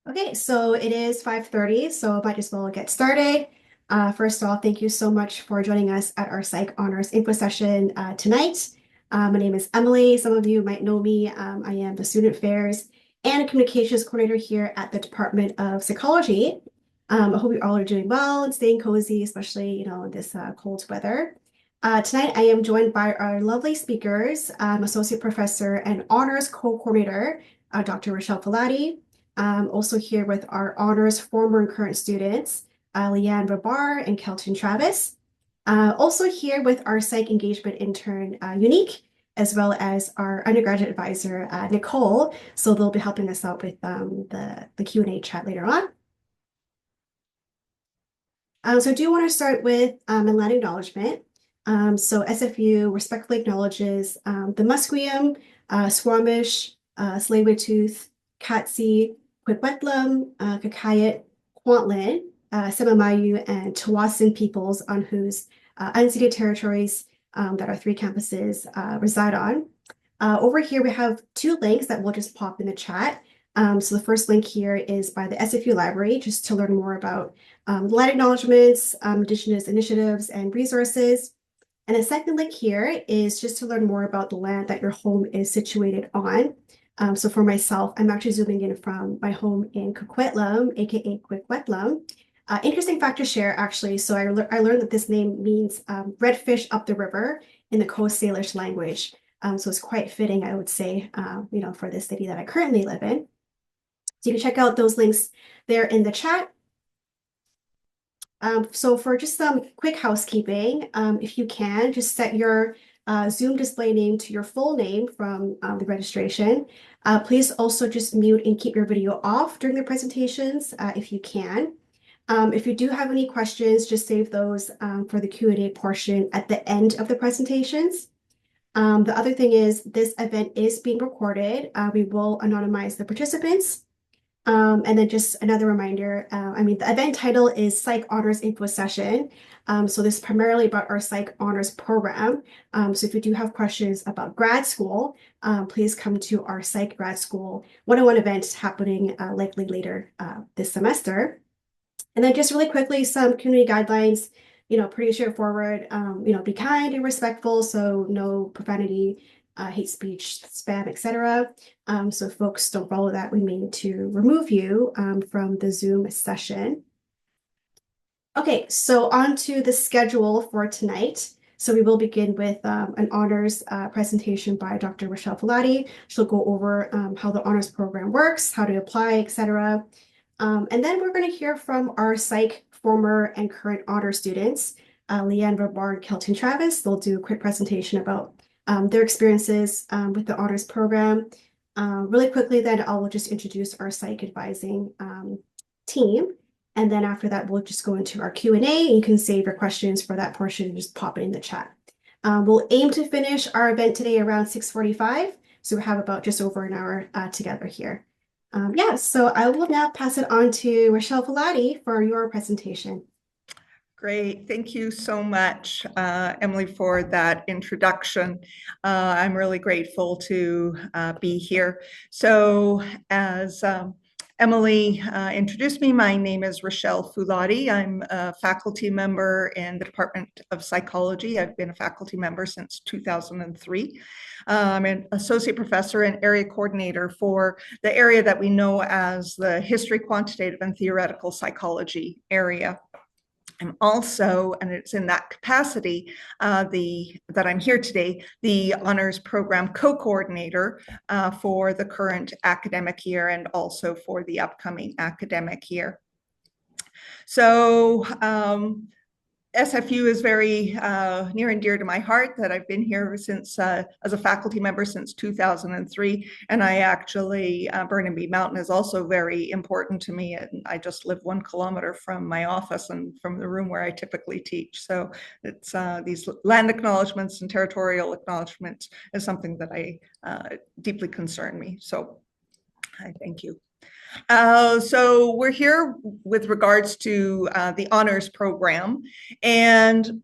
Okay, so it is 5:30, so I might as well get started. First of all, thank you so much for joining us at our Psych Honors Info Session tonight. My name is Emily. Some of you might know me. I am the Student Affairs and Communications Coordinator here at the Department of Psychology. I hope you all are doing well and staying cozy, especially, in this cold weather. Tonight, I am joined by our lovely speakers, Associate Professor and Honors Co-Coordinator, Dr. Rochelle Fouladi. Also here with our honors former and current students, Leanne Rabar and Kelton Travis. Also here with our psych engagement intern, Unique, as well as our undergraduate advisor, Nicole. So they'll be helping us out with the Q&A chat later on. So I do want to start with a land acknowledgement. So SFU respectfully acknowledges the Musqueam, Squamish, Tsleil-Waututh, Katzie, Kwikwetlem, Kakayet, Kwantlen, Semamayu, and Tawasin peoples on whose unceded territories that our three campuses reside on. Over here, we have two links that we'll just pop in the chat. So the first link here is by the SFU Library, just to learn more about land acknowledgements, Indigenous initiatives, and resources. And the second link here is just to learn more about the land that your home is situated on. So for myself, I'm actually zooming in from my home in Coquitlam, aka Kwikwetlem. Interesting fact to share, actually. So I learned that this name means red fish up the river in the Coast Salish language. So it's quite fitting, I would say, for the city that I currently live in. So you can check out those links there in the chat. So for just some quick housekeeping, if you can, just set your Zoom display name to your full name from the registration. Please also just mute and keep your video off during the presentations if you can. If you do have any questions, just save those for the Q&A portion at the end of the presentations. The other thing is this event is being recorded. We will anonymize the participants. And then just another reminder, the event title is Psych Honors Info Session. So this is primarily about our Psych Honors program. So if you do have questions about grad school, please come to our Psych Grad School one-on-one event happening likely later this semester. And then just really quickly, some community guidelines, pretty straightforward, be kind and respectful. So no profanity, hate speech, spam, etc. So if folks don't follow that, we may need to remove you from the Zoom session. Okay, so on to the schedule for tonight. So we will begin with an honors presentation by Dr. Rochelle Fouladi. She'll go over how the honors program works, how to apply, etc. And then we're going to hear from our psych former and current honor students, Leanne Rabar and Kelton Travis. They'll do a quick presentation about their experiences with the honors program. Really quickly, then I will just introduce our psych advising team. And then after that, we'll just go into our Q&A. And you can save your questions for that portion and just pop it in the chat. We'll aim to finish our event today around 6:45. So we have about just over an hour together here. So I will now pass it on to Rochelle Fouladi for your presentation. Great. Thank you so much, Emily, for that introduction. I'm really grateful to be here. So as Emily introduced me, my name is Rochelle Fouladi. I'm a faculty member in the Department of Psychology. I've been a faculty member since 2003. I'm an associate professor and area coordinator for the area that we know as the History, Quantitative, and Theoretical Psychology area. I'm also, and it's in that capacity that I'm here today, the honors program co-coordinator for the current academic year and also for the upcoming academic year. So SFU is very near and dear to my heart, that I've been here since as a faculty member since 2003. And I actually, Burnaby Mountain is also very important to me. And I just live 1 kilometer from my office and from the room where I typically teach. So it's these land acknowledgements and territorial acknowledgements is something that I deeply concern me. So I thank you. So we're here with regards to the honors program, and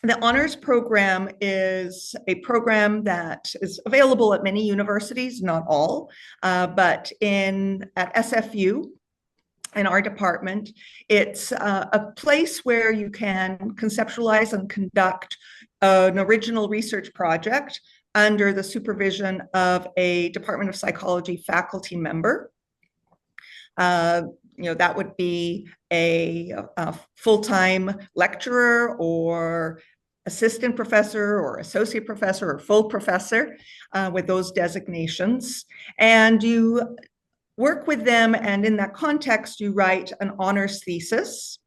the honors program is a program that is available at many universities, not all, but at SFU, in our department. It's a place where you can conceptualize and conduct an original research project under the supervision of a Department of Psychology faculty member. That would be a full-time lecturer or assistant professor or associate professor or full professor with those designations. And you work with them, and in that context, you write an honors thesis,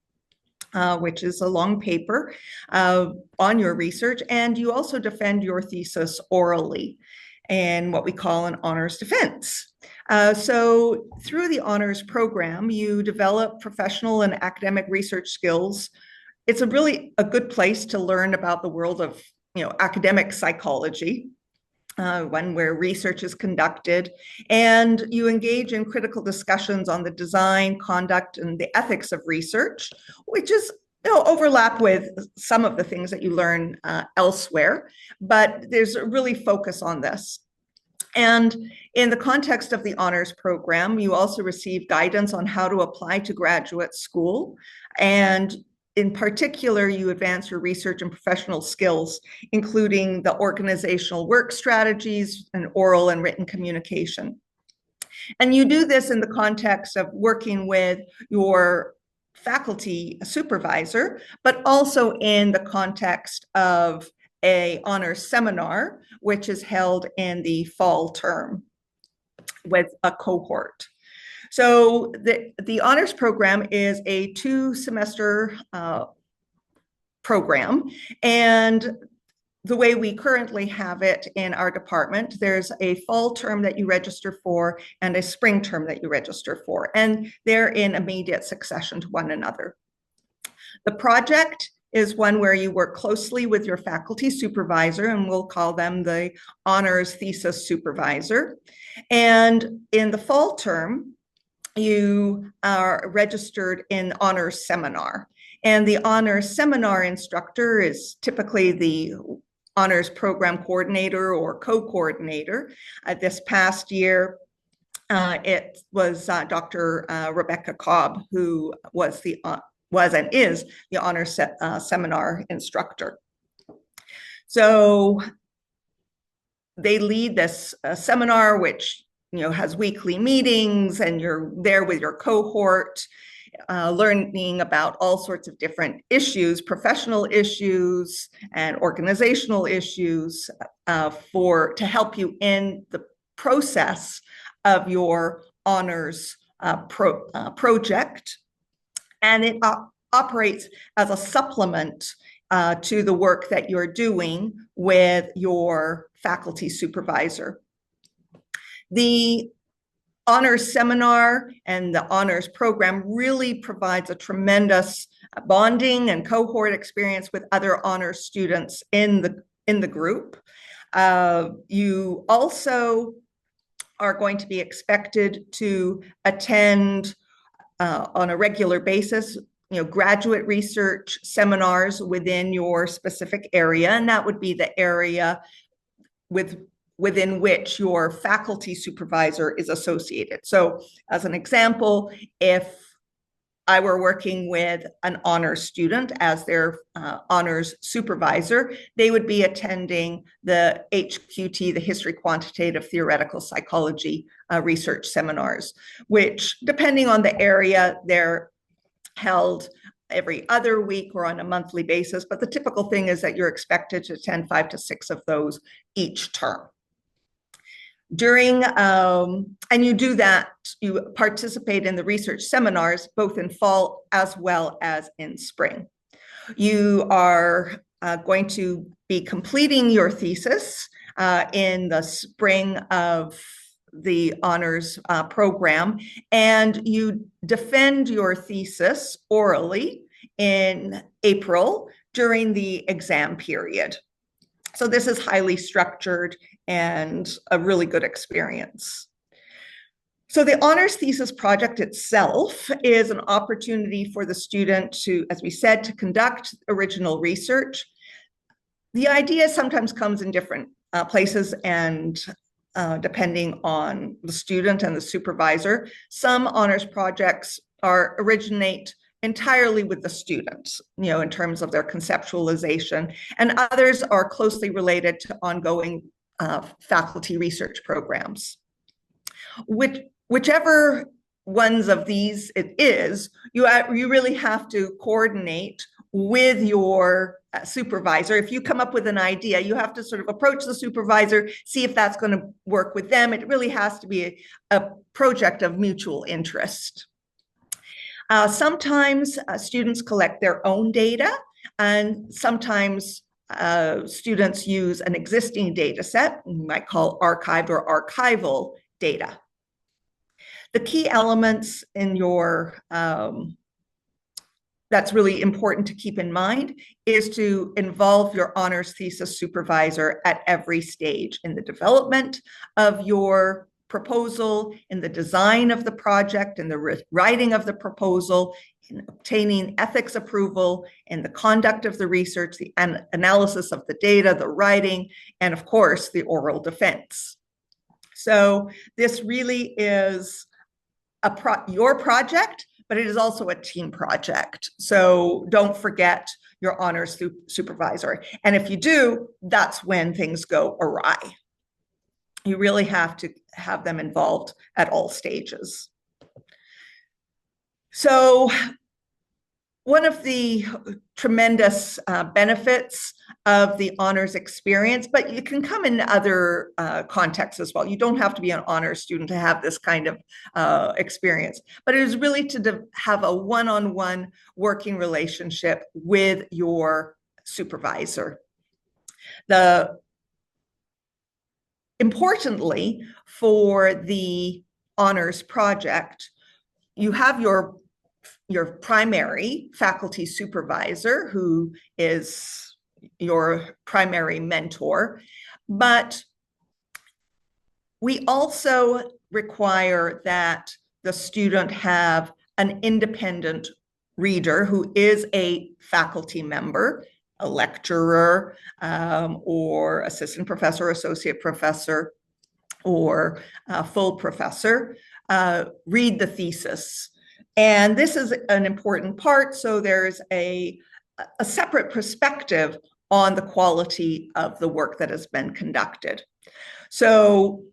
which is a long paper on your research, and you also defend your thesis orally in what we call an honors defense. So through the honors program, you develop professional and academic research skills. It's really a good place to learn about the world of academic psychology. One where research is conducted, and you engage in critical discussions on the design, conduct, and the ethics of research, which is overlap with some of the things that you learn elsewhere, but there's a really focus on this. And in the context of the honors program, you also receive guidance on how to apply to graduate school, and in particular, you advance your research and professional skills, including the organizational work strategies and oral and written communication. And you do this in the context of working with your faculty supervisor, but also in the context of an honors seminar, which is held in the fall term with a cohort. So the honors program is a 2-semester program, and the way we currently have it in our department, there's a fall term that you register for and a spring term that you register for, and they're in immediate succession to one another. The project is one where you work closely with your faculty supervisor, and we'll call them the honors thesis supervisor. And in the fall term, you are registered in honors seminar, and the honors seminar instructor is typically the honors program coordinator or co-coordinator. This past year, it was Dr. Rebecca Cobb, who was and is the honors seminar instructor. So they lead this seminar, which has weekly meetings, and you're there with your cohort, learning about all sorts of different issues, professional issues and organizational issues to help you in the process of your honors project. And it operates as a supplement to the work that you're doing with your faculty supervisor. The honors seminar and the honors program really provides a tremendous bonding and cohort experience with other honors students in the group. You also are going to be expected to attend on a regular basis graduate research seminars within your specific area, and that would be the area within which your faculty supervisor is associated. So as an example, if I were working with an honors student as their honors supervisor, they would be attending the HQT, the History Quantitative Theoretical Psychology research seminars, which, depending on the area, they're held every other week or on a monthly basis. But the typical thing is that you're expected to attend 5 to 6 of those each term. And you do that, you participate in the research seminars, both in fall as well as in spring. You are going to be completing your thesis in the spring of the honors program, and you defend your thesis orally in April during the exam period. So this is highly structured and a really good experience. So the honors thesis project itself is an opportunity for the student to, as we said, to conduct original research. The idea sometimes comes in different places and depending on the student and the supervisor. Some honors projects originate entirely with the students, in terms of their conceptualization, and others are closely related to ongoing faculty research programs. Whichever ones of these it is, you really have to coordinate with your supervisor. If you come up with an idea, you have to sort of approach the supervisor, see if that's going to work with them. It really has to be a project of mutual interest. Sometimes students collect their own data, and sometimes students use an existing data set, we might call archived or archival data. The key elements in your that's really important to keep in mind is to involve your honors thesis supervisor at every stage in the development of your proposal, in the design of the project, in the writing of the proposal, in obtaining ethics approval, in the conduct of the research, the analysis of the data, the writing, and of course, the oral defense. So this really is your project, but it is also a team project. So don't forget your honors supervisor. And if you do, that's when things go awry. You really have to have them involved at all stages. So one of the tremendous benefits of the honors experience, but it can come in other contexts as well. You don't have to be an honors student to have this kind of experience, but it is really to have a one-on-one working relationship with your supervisor. Importantly, for the honors project, you have your primary faculty supervisor, who is your primary mentor, but we also require that the student have an independent reader who is a faculty member, a lecturer, or assistant professor, associate professor, or full professor, read the thesis. And this is an important part. So there's a separate perspective on the quality of the work that has been conducted. So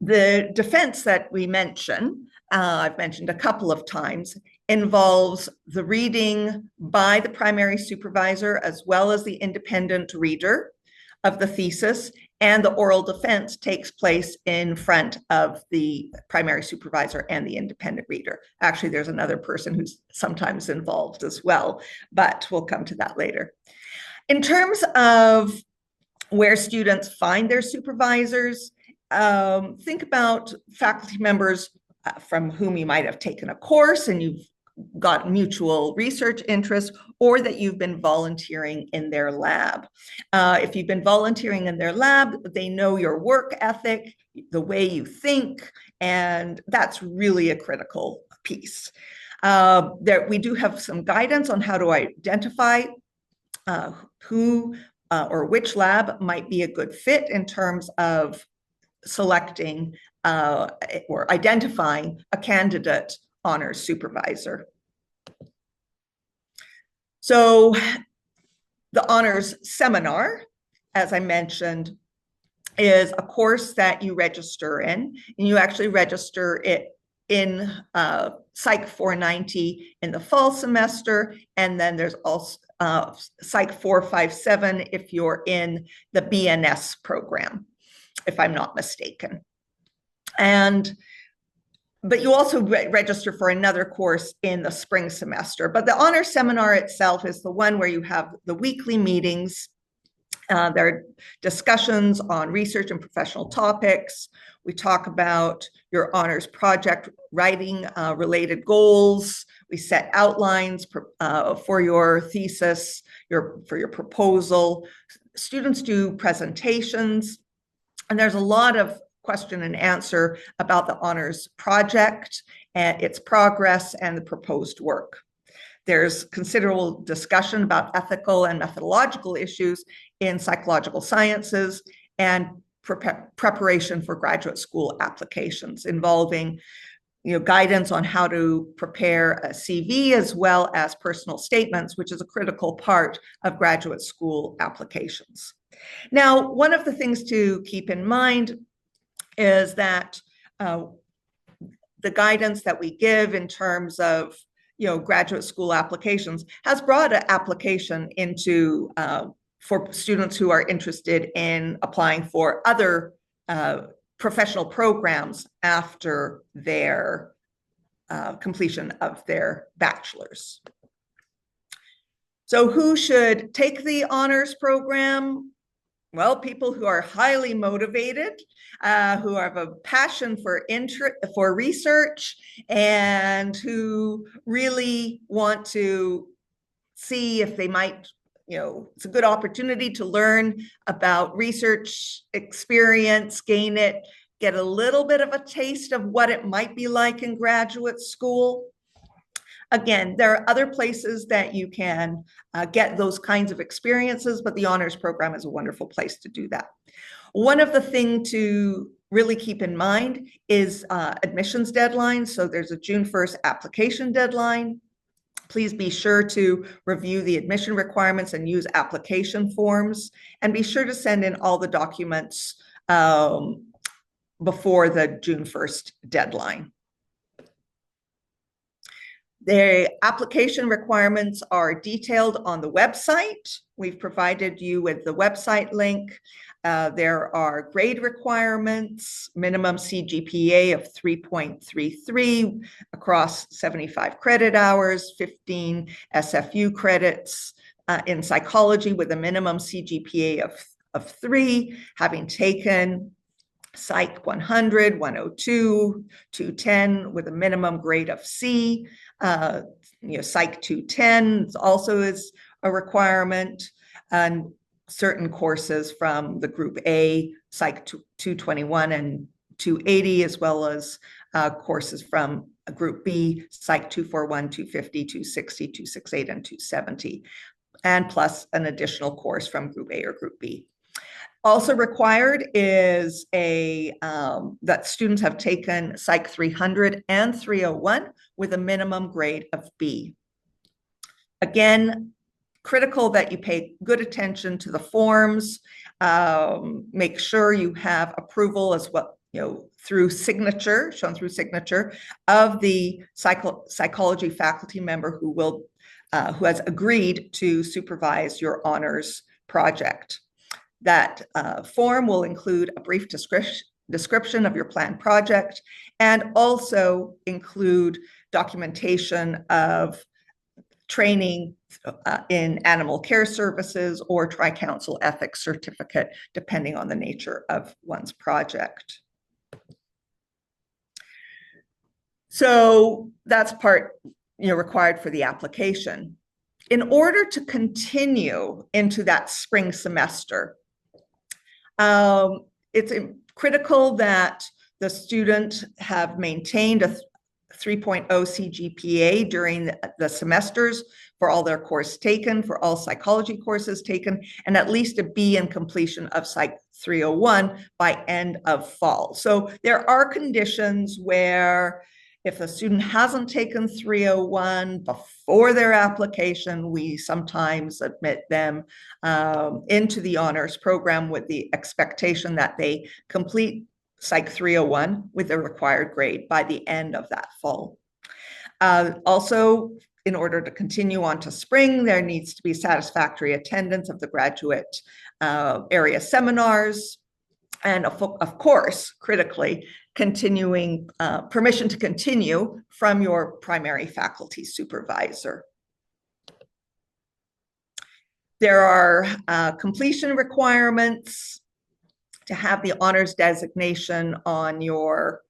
the defense that we mention, I've mentioned a couple of times, involves the reading by the primary supervisor as well as the independent reader of the thesis, and the oral defense takes place in front of the primary supervisor and the independent reader. Actually, there's another person who's sometimes involved as well, but we'll come to that later. In terms of where students find their supervisors, think about faculty members from whom you might have taken a course and you've got mutual research interests, or that you've been volunteering in their lab. If you've been volunteering in their lab, they know your work ethic, the way you think, and that's really a critical piece. We do have some guidance on how to identify who or which lab might be a good fit in terms of selecting or identifying a candidate honors supervisor. So the honors seminar, as I mentioned, is a course that you register in, and you actually register it in PSYC 490 in the fall semester, and then there's also PSYC 457 if you're in the BNS program, if I'm not mistaken. But you also register for another course in the spring semester. But the honor seminar itself is the one where you have the weekly meetings. There are discussions on research and professional topics. We talk about your honors project writing related goals. We set outlines for your thesis, for your proposal. Students do presentations, and there's a lot of question and answer about the honors project and its progress and the proposed work. There's considerable discussion about ethical and methodological issues in psychological sciences and preparation for graduate school applications involving, guidance on how to prepare a CV as well as personal statements, which is a critical part of graduate school applications. Now, one of the things to keep in mind is that the guidance that we give in terms of graduate school applications has brought an application into for students who are interested in applying for other professional programs after their completion of their bachelor's. So who should take the honors program? Well, people who are highly motivated, who have a passion for research, and who really want to see if they might, it's a good opportunity to learn about research experience, gain it, get a little bit of a taste of what it might be like in graduate school. Again, there are other places that you can get those kinds of experiences, but the honors program is a wonderful place to do that. One of the things to really keep in mind is admissions deadlines. So there's a June 1st application deadline. Please be sure to review the admission requirements and use application forms, and be sure to send in all the documents before the June 1st deadline. The application requirements are detailed on the website. We've provided you with the website link. There are grade requirements, minimum CGPA of 3.33 across 75 credit hours, 15 SFU credits in psychology with a minimum CGPA of 3, having taken Psych 100, 102, 210 with a minimum grade of C. Psych 210 also is a requirement, and certain courses from the Group A, Psych 221 and 280, as well as courses from Group B, Psych 241, 250, 260, 268, and 270, and plus an additional course from Group A or Group B. Also required is that students have taken Psych 300 and 301 with a minimum grade of B. Again, critical that you pay good attention to the forms. Make sure you have approval as well, through signature, shown through signature of the psychology faculty member who has agreed to supervise your honors project. That form will include a brief description of your planned project, and also include documentation of training in animal care services or Tri-Council ethics certificate, depending on the nature of one's project. So that's part required for the application. In order to continue into that spring semester, it's critical that the student have maintained a 3.0 CGPA during the semesters for all their course taken, for all psychology courses taken, and at least a B in completion of Psych 301 by end of fall. So there are conditions where if a student hasn't taken 301 before their application, we sometimes admit them into the honors program with the expectation that they complete Psych 301 with the required grade by the end of that fall. Also, in order to continue on to spring, there needs to be satisfactory attendance of the graduate area seminars, and of course, critically, continuing permission to continue from your primary faculty supervisor. There are completion requirements to have the honors designation on your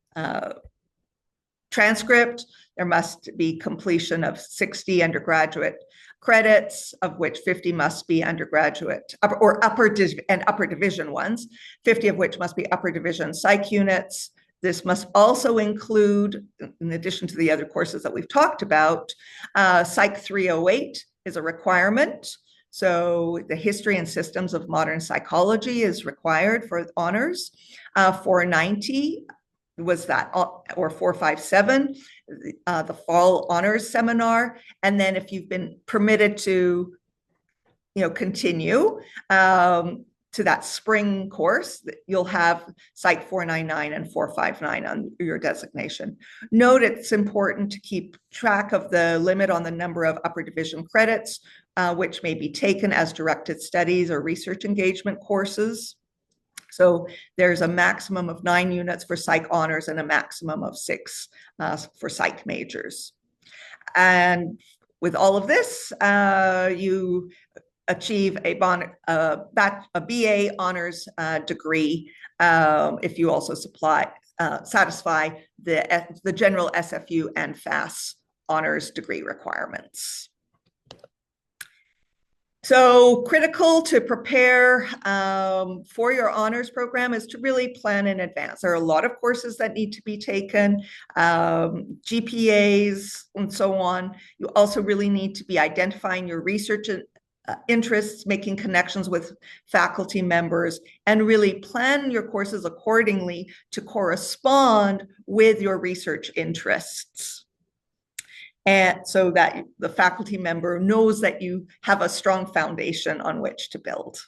transcript. There must be completion of 60 undergraduate credits, of which 50 must be undergraduate or upper division ones, 50 of which must be upper division psych units. This must also include, in addition to the other courses that we've talked about, Psych 308 is a requirement. So the history and systems of modern psychology is required for honors. 490 was that, or 457, the fall honors seminar. And then if you've been permitted to, continue to that spring course, you'll have PSYC 499 and 459 on your designation. Note it's important to keep track of the limit on the number of upper division credits, which may be taken as directed studies or research engagement courses. So there's a maximum of 9 units for psych honors and a maximum of 6 for psych majors. And with all of this, you achieve a BA honors degree if you also satisfy the general SFU and FAS honors degree requirements. So critical to prepare for your honors program is to really plan in advance. There are a lot of courses that need to be taken, GPAs and so on. You also really need to be identifying your research interests, making connections with faculty members, and really plan your courses accordingly to correspond with your research interests. And so that the faculty member knows that you have a strong foundation on which to build.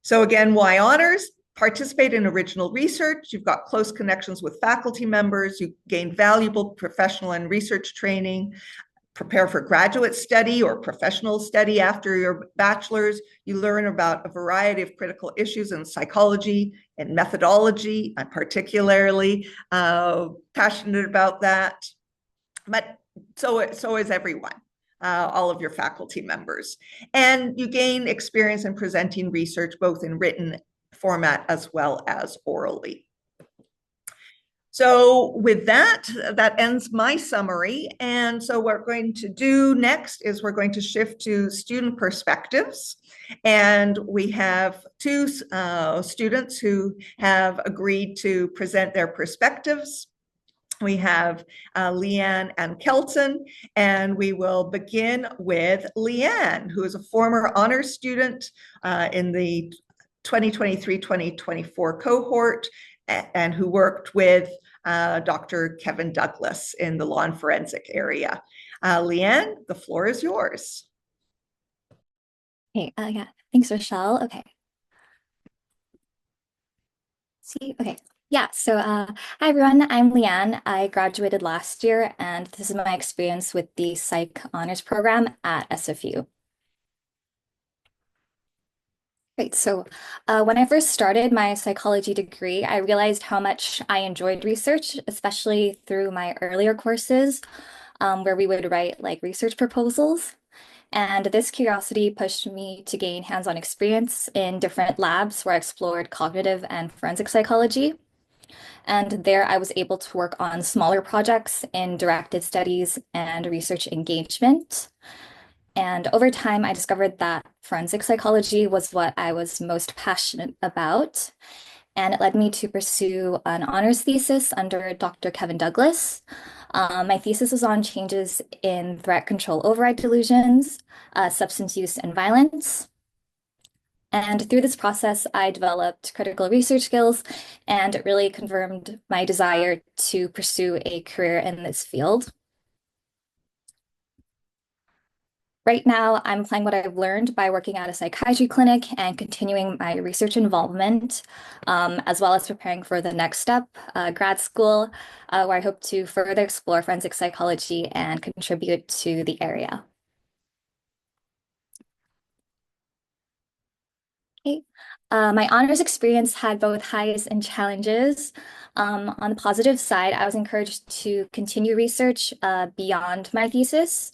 So again, why honors? Participate in original research. You've got close connections with faculty members. You gain valuable professional and research training. Prepare for graduate study or professional study after your bachelor's. You learn about a variety of critical issues in psychology and methodology. I'm particularly passionate about that. But so is everyone, all of your faculty members. And you gain experience in presenting research, both in written format as well as orally. So with that, that ends my summary. And so what we're going to do next is we're going to shift to student perspectives. And we have 2 students who have agreed to present their perspectives. We have Leanne and Kelton, and we will begin with Leanne, who is a former honors student in the 2023-2024 cohort, and who worked with Dr. Kevin Douglas in the law and forensic area. Leanne, the floor is yours. Okay, yeah, thanks, Rochelle. Okay. See, okay. Yeah, so hi everyone, I'm Leanne. I graduated last year, and this is my experience with the Psych Honors Program at SFU. Great, so when I first started my psychology degree, I realized how much I enjoyed research, especially through my earlier courses, where we would write like research proposals. And this curiosity pushed me to gain hands-on experience in different labs where I explored cognitive and forensic psychology. And there I was able to work on smaller projects in directed studies and research engagement. And over time, I discovered that forensic psychology was what I was most passionate about. And it led me to pursue an honors thesis under Dr. Kevin Douglas. My thesis was on changes in threat control override delusions, substance use, and violence. And through this process, I developed critical research skills, and it really confirmed my desire to pursue a career in this field. Right now, I'm applying what I've learned by working at a psychiatry clinic and continuing my research involvement, as well as preparing for the next step, grad school, where I hope to further explore forensic psychology and contribute to the area. Okay. My honors experience had both highs and challenges. On the positive side, I was encouraged to continue research beyond my thesis,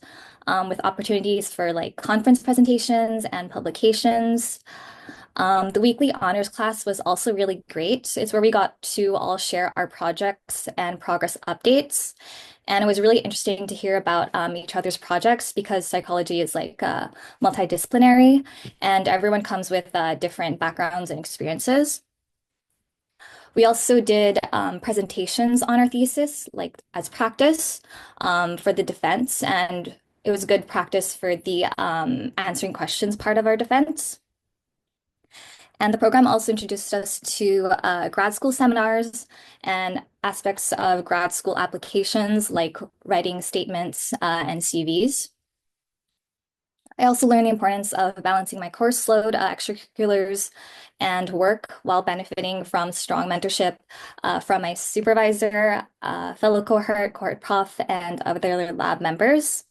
with opportunities for like conference presentations and publications. The weekly honors class was also really great. It's where we got to all share our projects and progress updates. And it was really interesting to hear about each other's projects, because psychology is like multidisciplinary and everyone comes with different backgrounds and experiences. We also did presentations on our thesis, like as practice for the defense, and it was good practice for the answering questions part of our defense. And the program also introduced us to grad school seminars and aspects of grad school applications like writing statements and CVs. I also learned the importance of balancing my course load, extracurriculars, and work while benefiting from strong mentorship from my supervisor, fellow cohort prof, and other lab members.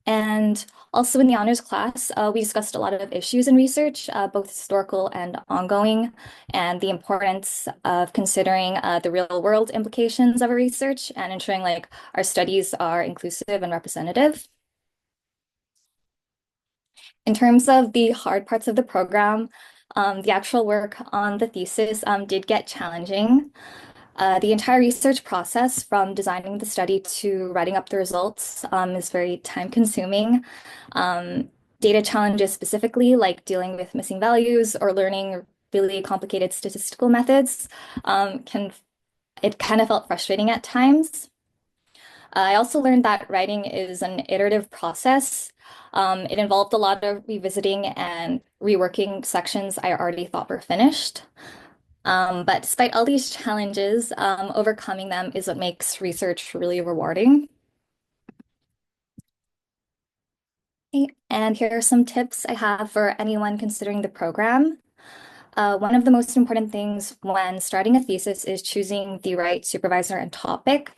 And also in the honors class, we discussed a lot of issues in research, both historical and ongoing, and the importance of considering the real world implications of our research and ensuring like our studies are inclusive and representative. In terms of the hard parts of the program, the actual work on the thesis did get challenging. The entire research process, from designing the study to writing up the results, is very time-consuming. Data challenges specifically, like dealing with missing values or learning really complicated statistical methods, it kind of felt frustrating at times. I also learned that writing is an iterative process. It involved a lot of revisiting and reworking sections I already thought were finished. But despite all these challenges, overcoming them is what makes research really rewarding. Okay, and here are some tips I have for anyone considering the program. One of the most important things when starting a thesis is choosing the right supervisor and topic.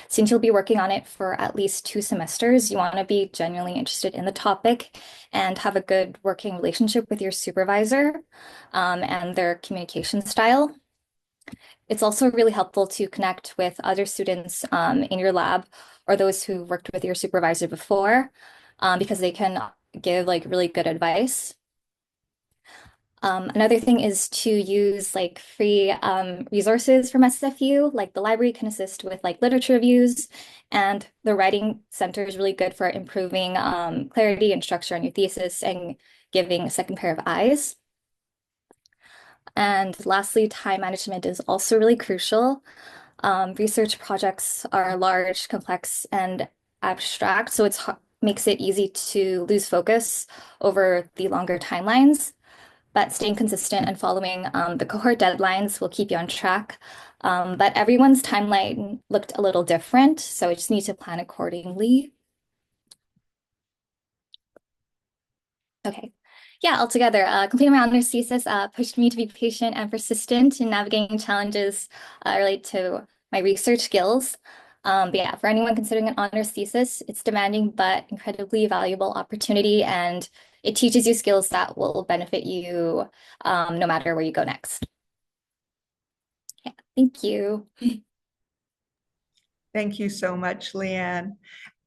Since you'll be working on it for at least 2 semesters, you want to be genuinely interested in the topic and have a good working relationship with your supervisor and their communication style. It's also really helpful to connect with other students in your lab or those who worked with your supervisor before because they can give like really good advice. Another thing is to use like free resources from SFU, like the library can assist with like literature reviews, and the Writing Center is really good for improving clarity and structure on your thesis and giving a second pair of eyes. And lastly, time management is also really crucial. Research projects are large, complex, and abstract, so it makes it easy to lose focus over the longer timelines. But staying consistent and following the cohort deadlines will keep you on track. But everyone's timeline looked a little different, so I just need to plan accordingly. Okay. Yeah, altogether, completing my honors thesis pushed me to be patient and persistent in navigating challenges related to my research skills. But yeah, for anyone considering an honors thesis, it's demanding but incredibly valuable opportunity, and it teaches you skills that will benefit you no matter where you go next. Yeah, thank you. Thank you so much, Leanne.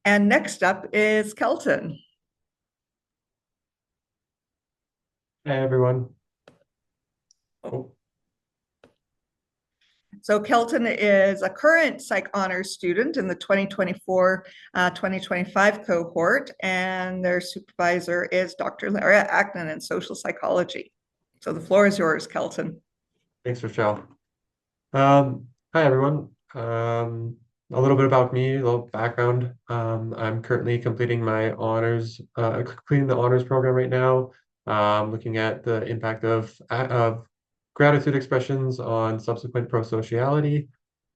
And next up is Kelton. Hey everyone. Oh, So Kelton is a current Psych Honors student in the 2024-2025 cohort, and their supervisor is Dr. Lara Aknan in social psychology. So the floor is yours, Kelton. thanks, Rochelle. Hi everyone. A little bit about me, a little background. I'm currently completing my honors, completing the honors program right now. Looking at the impact of gratitude expressions on subsequent prosociality.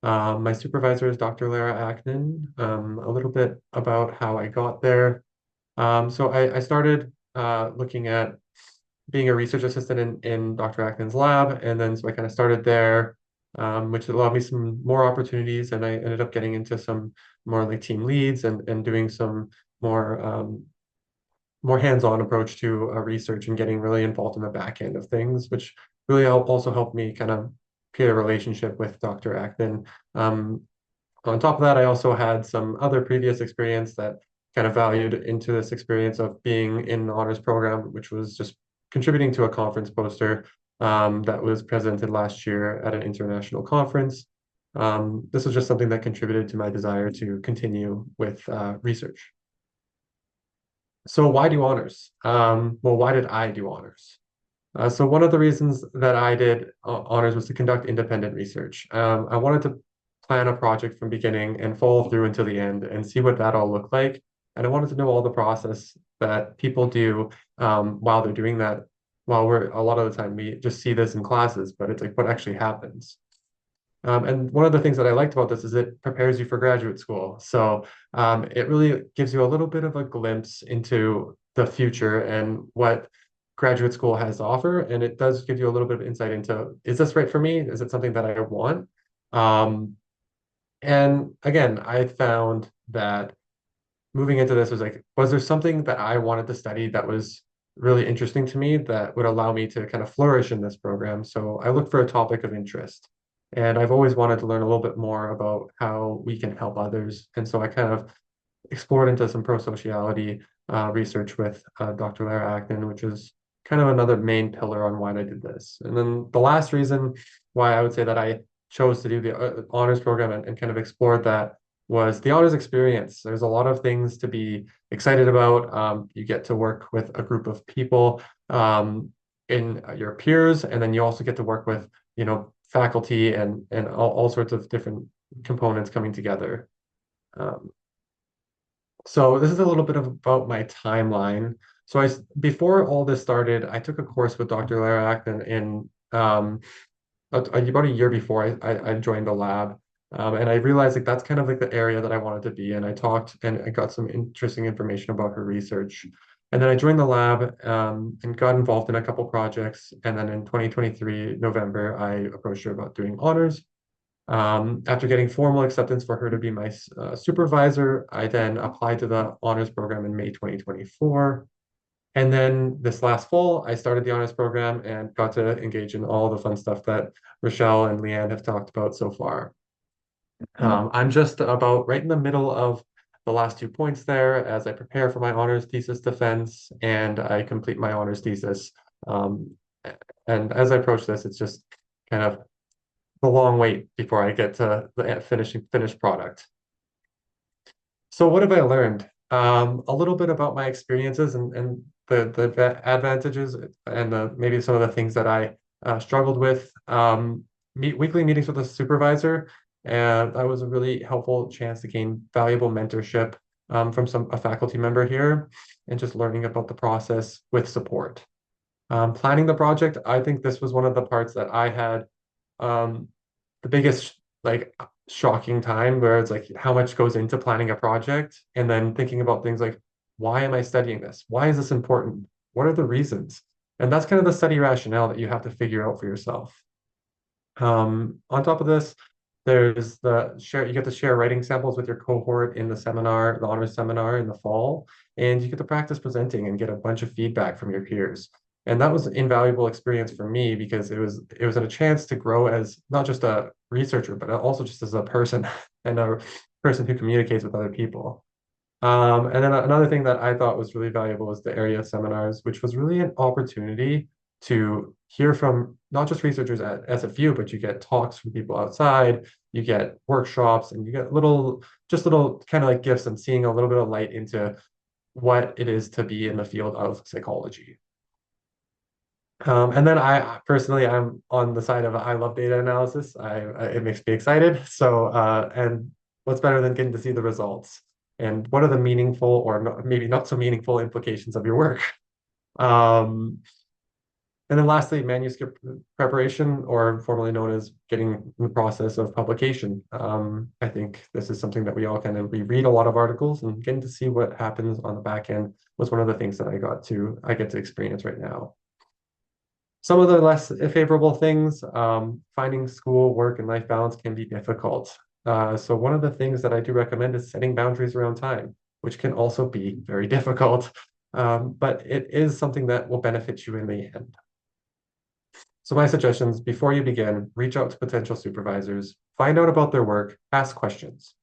My supervisor is Dr. Lara Aknan. A little bit about how I got there. So I started looking at being a research assistant in Dr. Aknan's lab, and then so I kind of started there, which allowed me some more opportunities, and I ended up getting into some more like team leads and doing some more hands-on approach to research and getting really involved in the back end of things, which really also helped me kind of create a relationship with Dr. Aknan. On top of that, I also had some other previous experience that kind of valued into this experience of being in the honors program, which was just contributing to a conference poster that was presented last year at an international conference. This was just something that contributed to my desire to continue with research. So why do honors? Well, why did I do honors? So one of the reasons that I did honors was to conduct independent research. I wanted to plan a project from beginning and follow through until the end and see what that all looked like. And I wanted to know all the process that people do while they're doing that while a lot of the time we just see this in classes, but it's like what actually happens. And one of the things that I liked about this is it prepares you for graduate school. So it really gives you a little bit of a glimpse into the future and what graduate school has to offer. And it does give you a little bit of insight into, is this right for me? Is it something that I want? Um, and again, I found that moving into this was like, was there something that I wanted to study that was really interesting to me that would allow me to kind of flourish in this program? So I looked for a topic of interest. And I've always wanted to learn a little bit more about how we can help others. And so I kind of explored into some pro-sociality research with Dr. Lara Acton, which is kind of another main pillar on why I did this. And then the last reason why I would say that I chose to do the honors program and kind of explored that was the honors experience. There's a lot of things to be excited about. You get to work with a group of people in your peers, and then you also get to work with, faculty and all sorts of different components coming together. So this is a little bit about my timeline. So before all this started, I took a course with Dr. Lara Acton in about a year before I joined the lab. And I realized like that's kind of like the area that I wanted to be in. I talked and I got some interesting information about her research. And then I joined the lab and got involved in a couple projects. And then in 2023, November, I approached her about doing honors. After getting formal acceptance for her to be my supervisor, I then applied to the honors program in May 2024. And then this last fall, I started the honors program and got to engage in all the fun stuff that Rochelle and Leanne have talked about so far. I'm just about right in the middle of the last 2 points there as I prepare for my honors thesis defense and I complete my honors thesis. And as I approach this, it's just kind of the long wait before I get to the finished product. So what have I learned? A little bit about my experiences and the advantages and maybe some of the things that I struggled with. Weekly meetings with a supervisor, and that was a really helpful chance to gain valuable mentorship from a faculty member here, and just learning about the process with support. Planning the project, I think this was one of the parts that I had the biggest like shocking time where it's like how much goes into planning a project and then thinking about things like why am I studying this? Why is this important? What are the reasons? And that's kind of the study rationale that you have to figure out for yourself. On top of this, there's you get to share writing samples with your cohort in the seminar, the honors seminar in the fall, and you get to practice presenting and get a bunch of feedback from your peers. And that was an invaluable experience for me because it was a chance to grow as not just a researcher, but also just as a person and a person who communicates with other people. And then another thing that I thought was really valuable was the area seminars, which was really an opportunity to hear from not just researchers at SFU, but you get talks from people outside, you get workshops, and you get little kind of like gifts and seeing a little bit of light into what it is to be in the field of psychology. And then I personally, I'm on the side of I love data analysis. It makes me excited. So, and what's better than getting to see the results and what are the meaningful or maybe not so meaningful implications of your work? And then lastly, manuscript preparation, or formerly known as getting in the process of publication. I think this is something that we all we read a lot of articles, and getting to see what happens on the back end was one of the things that I get to experience right now. Some of the less favorable things, finding school, work, and life balance can be difficult. So one of the things that I do recommend is setting boundaries around time, which can also be very difficult, but it is something that will benefit you in the end. So my suggestions, before you begin, reach out to potential supervisors, find out about their work, ask questions.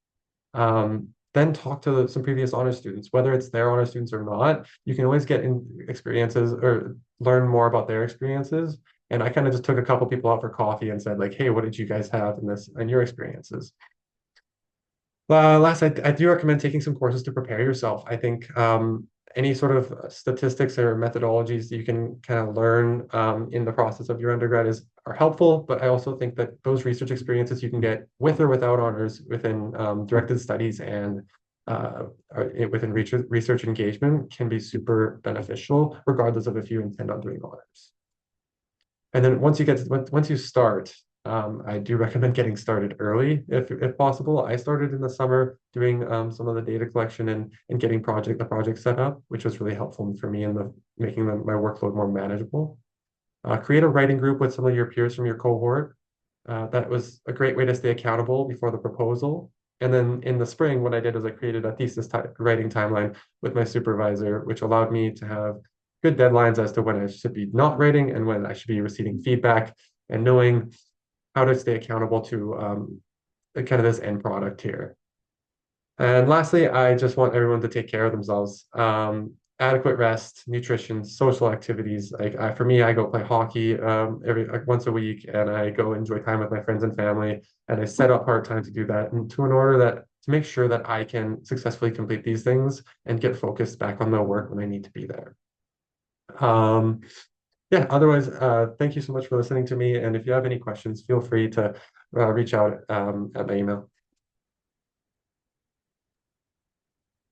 Then talk to some previous honor students, whether it's their honor students or not. You can always get in experiences or learn more about their experiences. And I kind of just took a couple people out for coffee and said like, hey, what did you guys have in your experiences? Last, I do recommend taking some courses to prepare yourself. I think any sort of statistics or methodologies that you can kind of learn in the process of your undergrad are helpful, but I also think that those research experiences you can get with or without honors within directed studies and within research engagement can be super beneficial, regardless of if you intend on doing honors. And then once you start, I do recommend getting started early if possible. I started in the summer doing some of the data collection and getting the project set up, which was really helpful for me in making my workload more manageable. Create a writing group with some of your peers from your cohort. That was a great way to stay accountable before the proposal. And then in the spring, what I did was I created a thesis writing timeline with my supervisor, which allowed me to have good deadlines as to when I should be not writing and when I should be receiving feedback, and knowing how to stay accountable to kind of this end product here. And lastly, I just want everyone to take care of themselves. Adequate rest, nutrition, social activities. For me, I go play hockey once a week, and I go enjoy time with my friends and family. And I set up part time to do that, and to make sure that I can successfully complete these things and get focused back on the work when I need to be there. Yeah, otherwise, thank you so much for listening to me. And if you have any questions, feel free to reach out at my email.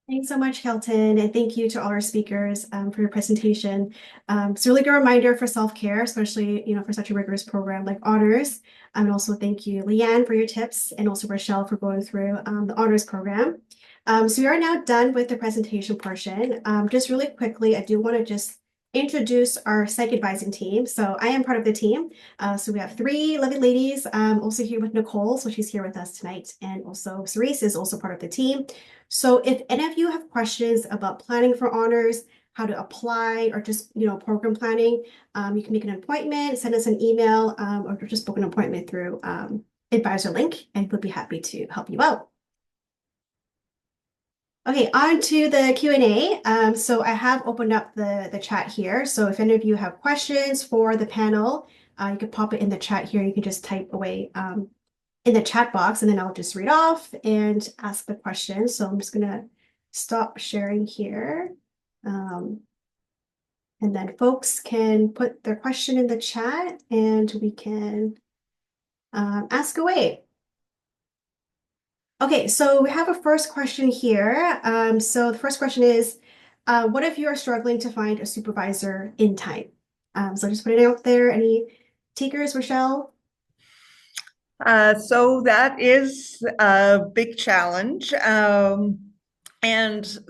Thanks so much, Kelton, and thank you to all our speakers for your presentation. It's a really good reminder for self-care, especially for such a rigorous program like honors. And also thank you, Leanne, for your tips, and also Rochelle for going through the honors program. So we are now done with the presentation portion. Just really quickly, I do want to just introduce our psych advising team. So I am part of the team. So we have three lovely ladies. Also here with Nicole, so she's here with us tonight, and also Cerise is also part of the team. So if any of you have questions about planning for honors, how to apply, or just program planning, you can make an appointment, send us an email, or just book an appointment through Advisor Link, and we'll be happy to help you out. Okay, on to the Q&A. So I have opened up the chat here. So if any of you have questions for the panel, you can pop it in the chat here. You can just type away in the chat box, and then I'll just read off and ask the question. So I'm just gonna stop sharing here. And then folks can put their question in the chat and we can ask away. Okay, so we have a first question here. So the first question is, what if you are struggling to find a supervisor in time? So just put it out there. Any takers, Rochelle? So that is a big challenge. And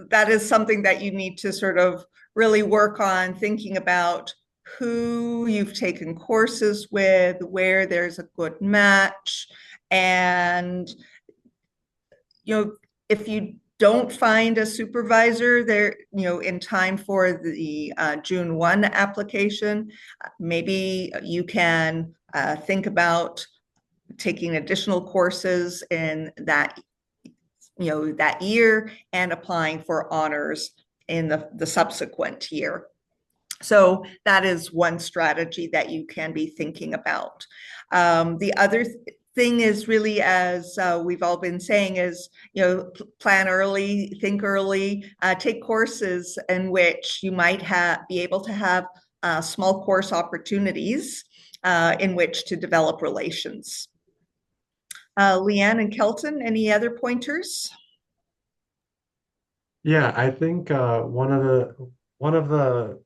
that is something that you need to sort of really work on, thinking about who you've taken courses with, where there's a good match. And, if you don't find a supervisor there, in time for the June 1 application, maybe you can think about taking additional courses in that year and applying for honors in the subsequent year. So that is one strategy that you can be thinking about. The other thing is really, as we've all been saying, is plan early, think early, take courses in which you might be able to have small course opportunities in which to develop relations. Leanne and Kelton, any other pointers? Yeah, I think one of the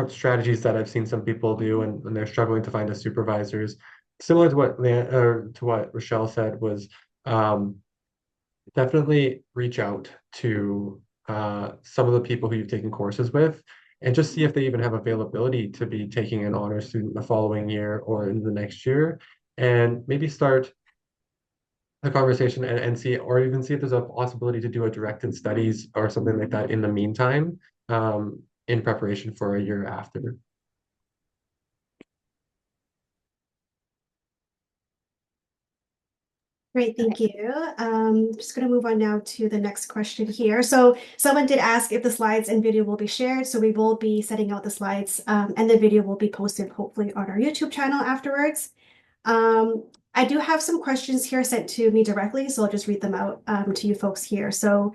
strategies that I've seen some people do when they're struggling to find a supervisor is similar to what Rochelle said, was definitely reach out to some of the people who you've taken courses with, and just see if they even have availability to be taking an honor student the following year or in the next year, and maybe start the conversation and see, or even see if there's a possibility to do a directed studies or something like that in the meantime, in preparation for a year after. Great, thank you. Just going to move on now to the next question here. So someone did ask if the slides and video will be shared. So we will be setting out the slides and the video will be posted hopefully on our YouTube channel afterwards. I do have some questions here sent to me directly, so I'll just read them out to you folks here. So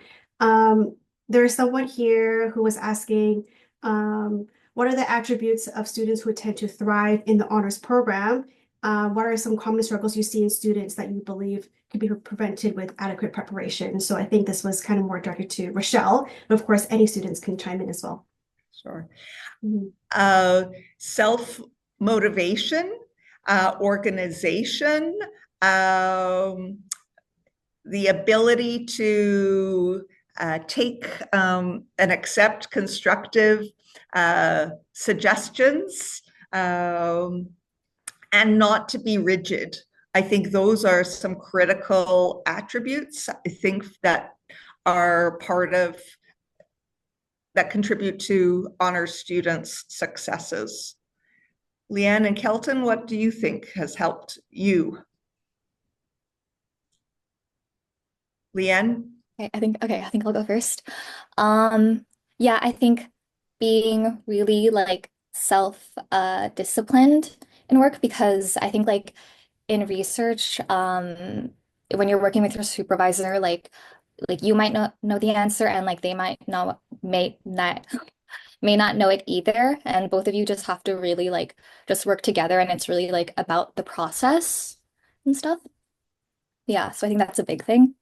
there's someone here who was asking, what are the attributes of students who tend to thrive in the honors program? What are some common struggles you see in students that you believe could be prevented with adequate preparation? So I think this was kind of more directed to Rochelle, but of course, any students can chime in as well. Sure. Mm-hmm. motivation, organization, the ability to take and accept constructive suggestions, and not to be rigid. I think those are some critical attributes, I think, that are part of, that contribute to honors students' successes. Leanne and Kelton, what do you think has helped you? Leanne? Okay, I think I'll go first. Yeah, I think being really like self disciplined in work, because I think like in research, when you're working with your supervisor, like you might not know the answer, and like they may not know it either, and both of you just have to really like just work together, and it's really like about the process and stuff. Yeah, so I think that's a big thing.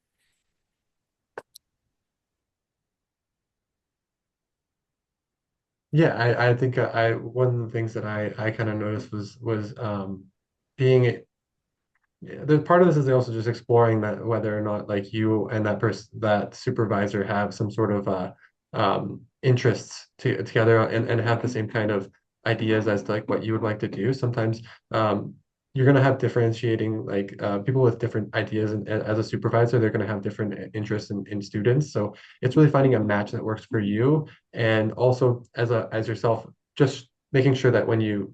Yeah, I think one of the things that I kind of noticed was being the part of this is also just exploring that whether or not like you and that person, that supervisor, have some sort of interests together, and have the same kind of ideas as to like what you would like to do. Sometimes you're going to have differentiating like people with different ideas, and as a supervisor they're going to have different interests in students. So it's really finding a match that works for you, and also as yourself, just making sure that when you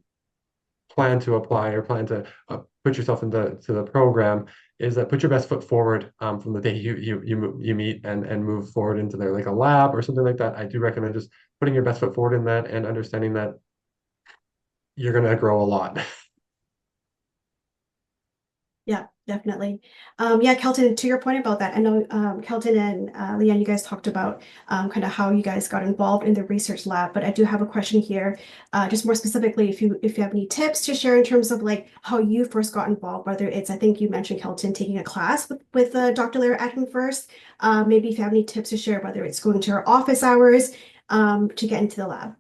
plan to apply or plan to put yourself into the program, is that put your best foot forward from the day you meet and move forward into their like a lab or something like that. I do recommend just putting your best foot forward in that, and understanding that you're going to grow a lot. Yeah, definitely. Yeah, Kelton, to your point about that, I know Kelton and Leanne, you guys talked about kind of how you guys got involved in the research lab, but I do have a question here, just more specifically, if you have any tips to share in terms of like how you first got involved, whether it's, I think you mentioned, Kelton, taking a class with Dr. Lara Atkin first, maybe if you have any tips to share, whether it's going to her office hours to get into the lab.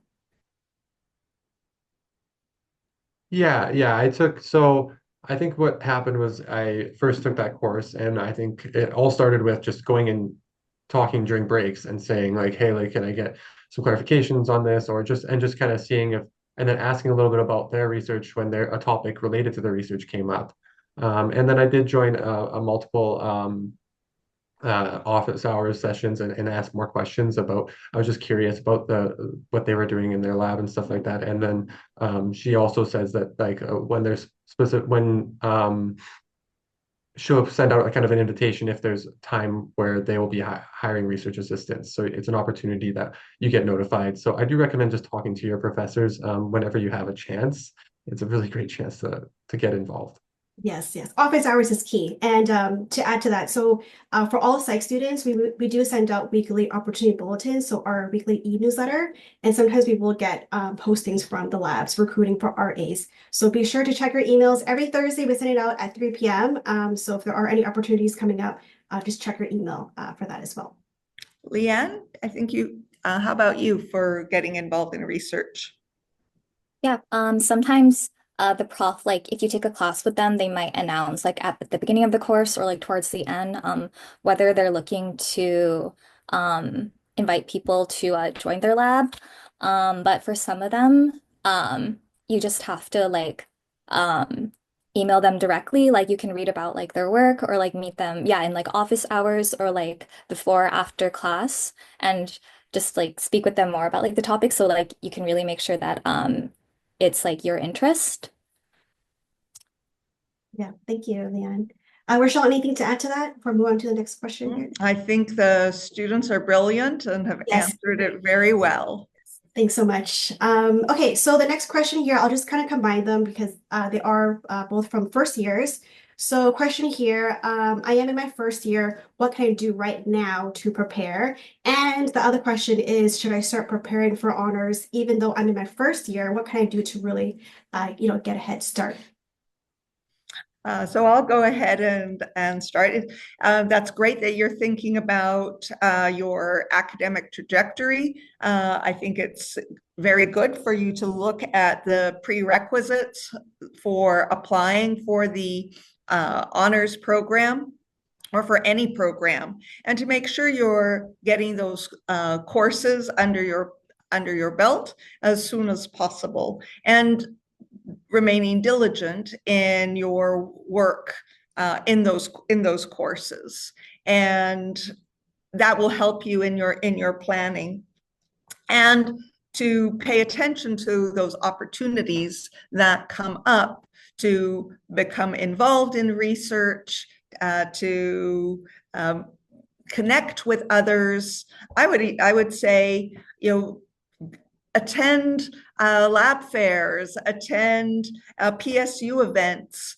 Yeah, so I think what happened was I first took that course, and I think it all started with just going and talking during breaks and saying like, hey, like, can I get some clarifications on this, or just kind of seeing if, and then asking a little bit about their research when a topic related to their research came up. And then I did join a multiple office hours sessions, and ask more questions about. I was just curious about what they were doing in their lab and stuff like that. And then she also says that like when there's specific when she'll send out a kind of an invitation if there's time where they will be hiring research assistants. So it's an opportunity that you get notified. So I do recommend just talking to your professors whenever you have a chance. It's a really great chance to get involved. Yes, yes. Office hours is key. And to add to that, so for all psych students, we do send out weekly opportunity bulletins, so our weekly e-newsletter. And sometimes we will get postings from the labs recruiting for RAs. So be sure to check your emails. Every Thursday, we send it out at 3 p.m. So if there are any opportunities coming up, just check your email for that as well. Leanne, I think how about you for getting involved in research? Yeah, sometimes the prof, like if you take a class with them, they might announce like at the beginning of the course or like towards the end, whether they're looking to invite people to join their lab. But for some of them, you just have to like email them directly. Like you can read about like their work or like meet them, yeah, in like office hours or like before or after class, and just like speak with them more about like the topic. So like you can really make sure that it's like your interest. Yeah, thank you, Leanne. Rochelle, anything to add to that before we move on to the next question here? I think the students are brilliant and have Yes. answered it very well. Thanks so much. Okay, so the next question here, I'll just kind of combine them because they are both from first years. So question here, I am in my first year. What can I do right now to prepare? And the other question is, should I start preparing for honors even though I'm in my first year? What can I do to really, get a head start? So I'll go ahead and start. That's great that you're thinking about your academic trajectory. I think it's very good for you to look at the prerequisites for applying for the honors program or for any program, and to make sure you're getting those courses under your belt as soon as possible, and remaining diligent in your work in those courses, and that will help you in your planning, and to pay attention to those opportunities that come up to become involved in research, to connect with others. I would say, attend lab fairs, attend PSU events.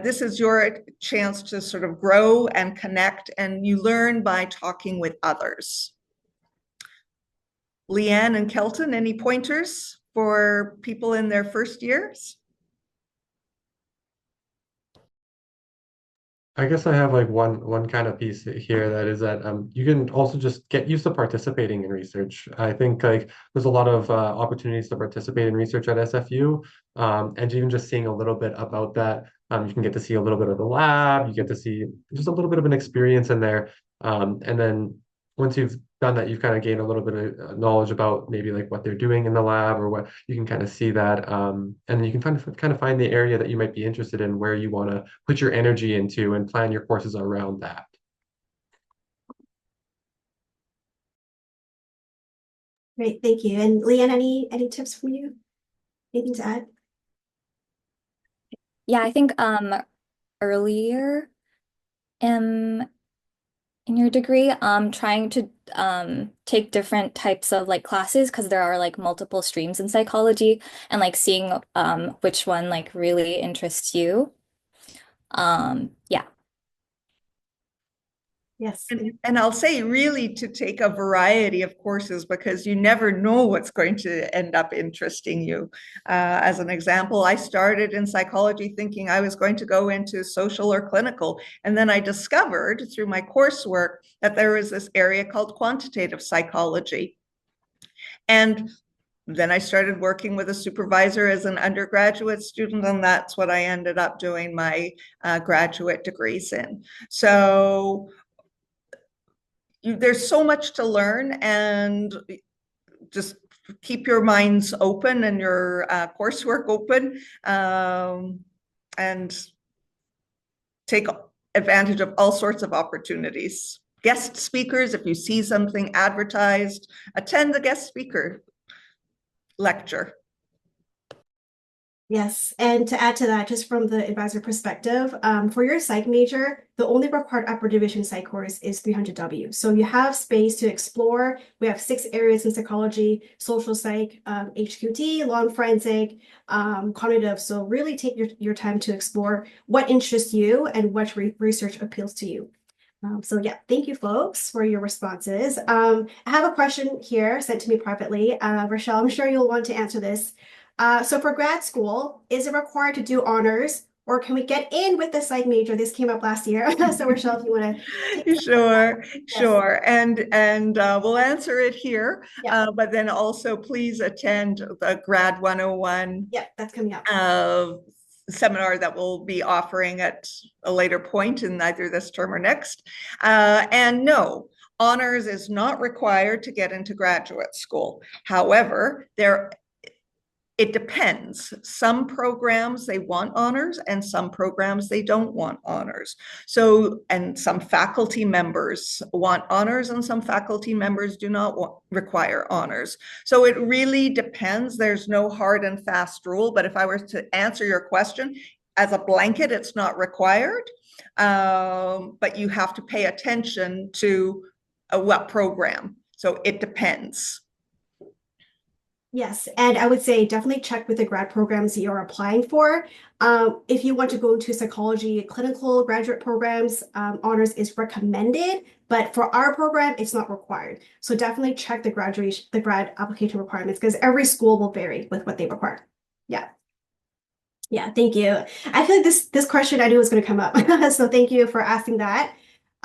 This is your chance to sort of grow and connect, and you learn by talking with others. Leanne and Kelton, any pointers for people in their first years? I guess I have like one kind of piece here, that is that you can also just get used to participating in research. I think like there's a lot of opportunities to participate in research at SFU, and even just seeing a little bit about that, you can get to see a little bit of the lab, you get to see just a little bit of an experience in there, and then once you've done that, you've kind of gained a little bit of knowledge about maybe like what they're doing in the lab, or what you can kind of see that, and then you can kind of find the area that you might be interested in, where you want to put your energy into, and plan your courses around that. Great, thank you. And Leanne, any tips from you? Anything to add? Yeah, I think earlier in your degree, trying to take different types of like classes, because there are like multiple streams in psychology, and like seeing which one like really interests you. Yeah. Yes. And I'll say really to take a variety of courses, because you never know what's going to end up interesting you. As an example, I started in psychology thinking I was going to go into social or clinical. And then I discovered through my coursework that there was this area called quantitative psychology. And then I started working with a supervisor as an undergraduate student, and that's what I ended up doing my graduate degrees in. So there's so much to learn, and just keep your minds open and your coursework open, and take advantage of all sorts of opportunities. Guest speakers, if you see something advertised, attend the guest speaker lecture. Yes, and to add to that, just from the advisor perspective, for your psych major, the only required upper division psych course is 300W. So you have space to explore. We have 6 areas in psychology: social psych, HQT, law and forensic, cognitive. So really take your time to explore what interests you and what research appeals to you. So yeah, thank you folks for your responses. I have a question here sent to me privately. Rochelle, I'm sure you'll want to answer this. So for grad school, is it required to do honors, or can we get in with the psych major? This came up last year. So Rochelle, if you want to. Sure. And we'll answer it here. Yeah. But then also please attend the Grad 101 Yeah, that's coming up. seminar that we'll be offering at a later point in either this term or next. And no, honors is not required to get into graduate school. However, it depends. Some programs they want honors, and some programs they don't want honors. So, and some faculty members want honors, and some faculty members do not require honors. So it really depends. There's no hard and fast rule, but if I were to answer your question, as a blanket, it's not required, but you have to pay attention to what program. So it depends. Yes, and I would say definitely check with the grad programs that you're applying for. If you want to go into psychology clinical graduate programs, honors is recommended, but for our program, it's not required. So definitely check the grad application requirements, because every school will vary with what they require. Yeah. Yeah, thank you. I feel like this question I knew was going to come up. So thank you for asking that.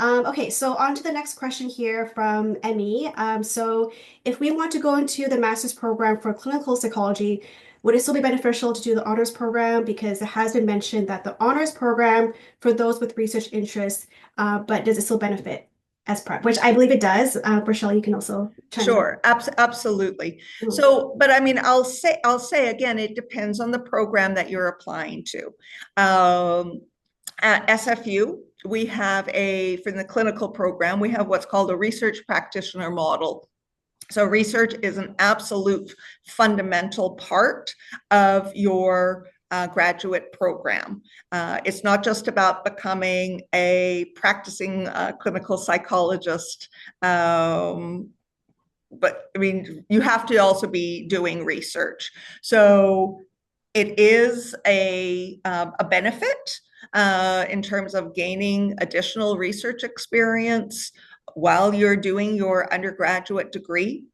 Okay, so on to the next question here from Emmy. So if we want to go into the master's program for clinical psychology, would it still be beneficial to do the honors program? Because it has been mentioned that the honors program for those with research interests, but does it still benefit as prep? Which I believe it does. Rochelle, you can also chime in. Sure, absolutely. Mm. So, but I mean, I'll say again, it depends on the program that you're applying to. At SFU, we have for the clinical program, we have what's called a research practitioner model. So research is an absolute fundamental part of your graduate program. It's not just about becoming a practicing clinical psychologist, but I mean, you have to also be doing research. So it is a benefit in terms of gaining additional research experience while you're doing your undergraduate degree.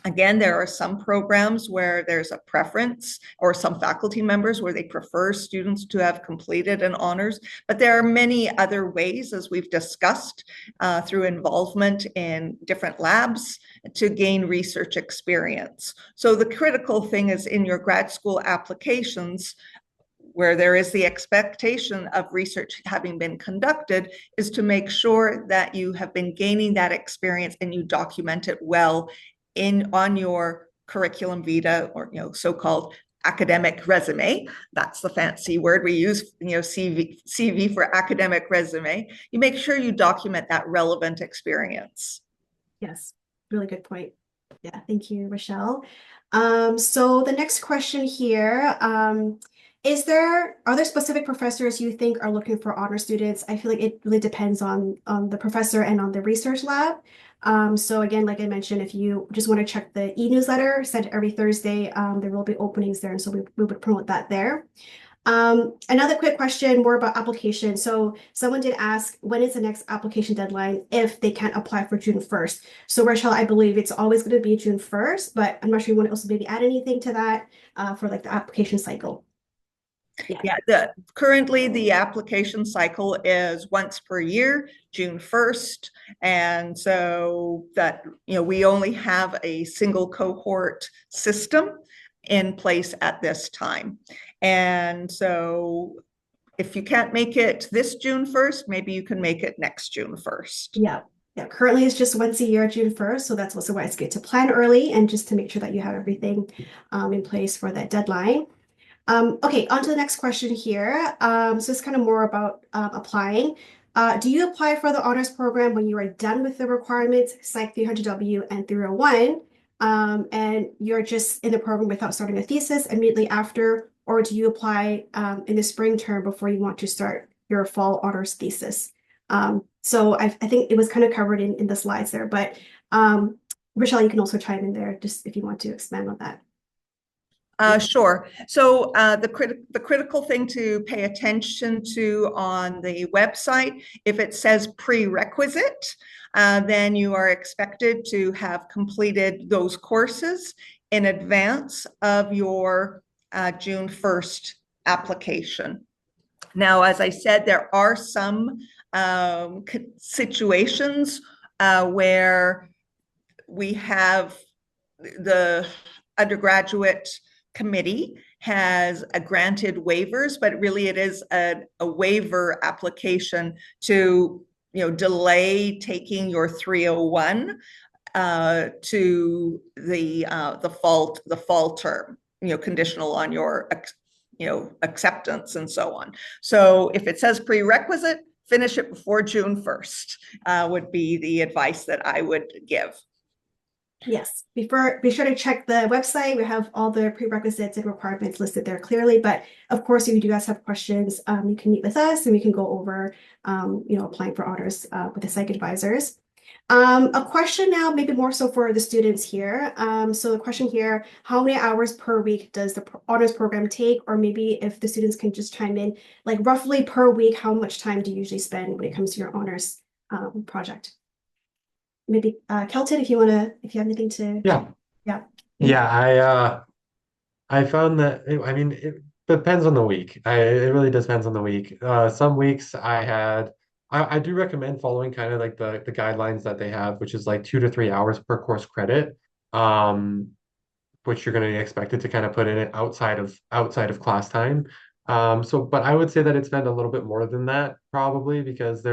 Again, there are some programs where there's a preference, or some faculty members where they prefer students to have completed an honors, but there are many other ways, as we've discussed, through involvement in different labs to gain research experience. So the critical thing is in your grad school applications, where there is the expectation of research having been conducted, is to make sure that you have been gaining that experience and you document it well on your curriculum vitae, or so-called academic resume. That's the fancy word we use, CV for academic resume. You make sure you document that relevant experience. Yes, really good point. Yeah, thank you, Rochelle. So the next question here, are there specific professors you think are looking for honor students? I feel like it really depends on the professor and on the research lab. So again, like I mentioned, if you just want to check the e-newsletter sent every Thursday, there will be openings there, and so we would promote that there. Another quick question more about application. So someone did ask, when is the next application deadline if they can't apply for June 1st? So Rochelle, I believe it's always going to be June 1st, but I'm not sure you want to also maybe add anything to that for like the application cycle. Yeah, currently the application cycle is once per year, June 1st. And so that, we only have a single cohort system in place at this time. And so if you can't make it this June 1st, maybe you can make it next June 1st. Yeah. Yeah, currently it's just once a year, June 1st. So that's also why it's good to plan early and just to make sure that you have everything in place for that deadline. Okay, on to the next question here. So it's kind of more about applying. Do you apply for the honors program when you are done with the requirements, Psych 300W and 301, and you're just in the program without starting a thesis immediately after, or do you apply in the spring term before you want to start your fall honors thesis? So I think it was kind of covered in the slides there, but Rochelle, you can also chime in there just if you want to expand on that. Sure. So the critical thing to pay attention to on the website, if it says prerequisite, then you are expected to have completed those courses in advance of your June 1st application. Now, as I said, there are some situations where we have the undergraduate committee has granted waivers, but really it is a waiver application to delay taking your 301 to the fall term, conditional on your acceptance and so on. So if it says prerequisite, finish it before June 1st would be the advice that I would give. Yes, be sure to check the website. We have all the prerequisites and requirements listed there clearly. But of course, if you do guys have questions, you can meet with us and we can go over, applying for honors with the psych advisors. A question now, maybe more so for the students here. So the question here, how many hours per week does the honors program take? Or maybe if the students can just chime in, like roughly per week, how much time do you usually spend when it comes to your honors project? Maybe Kelton, if you have anything to. Yeah. I found that, Depends on the week. It really depends on the week. Some weeks I do recommend following kind of like the guidelines that they have, which is like 2 to 3 hours per course credit, um, which you're going to be expected to kind of put in it outside of class time. But I would say that it's been a little bit more than that probably because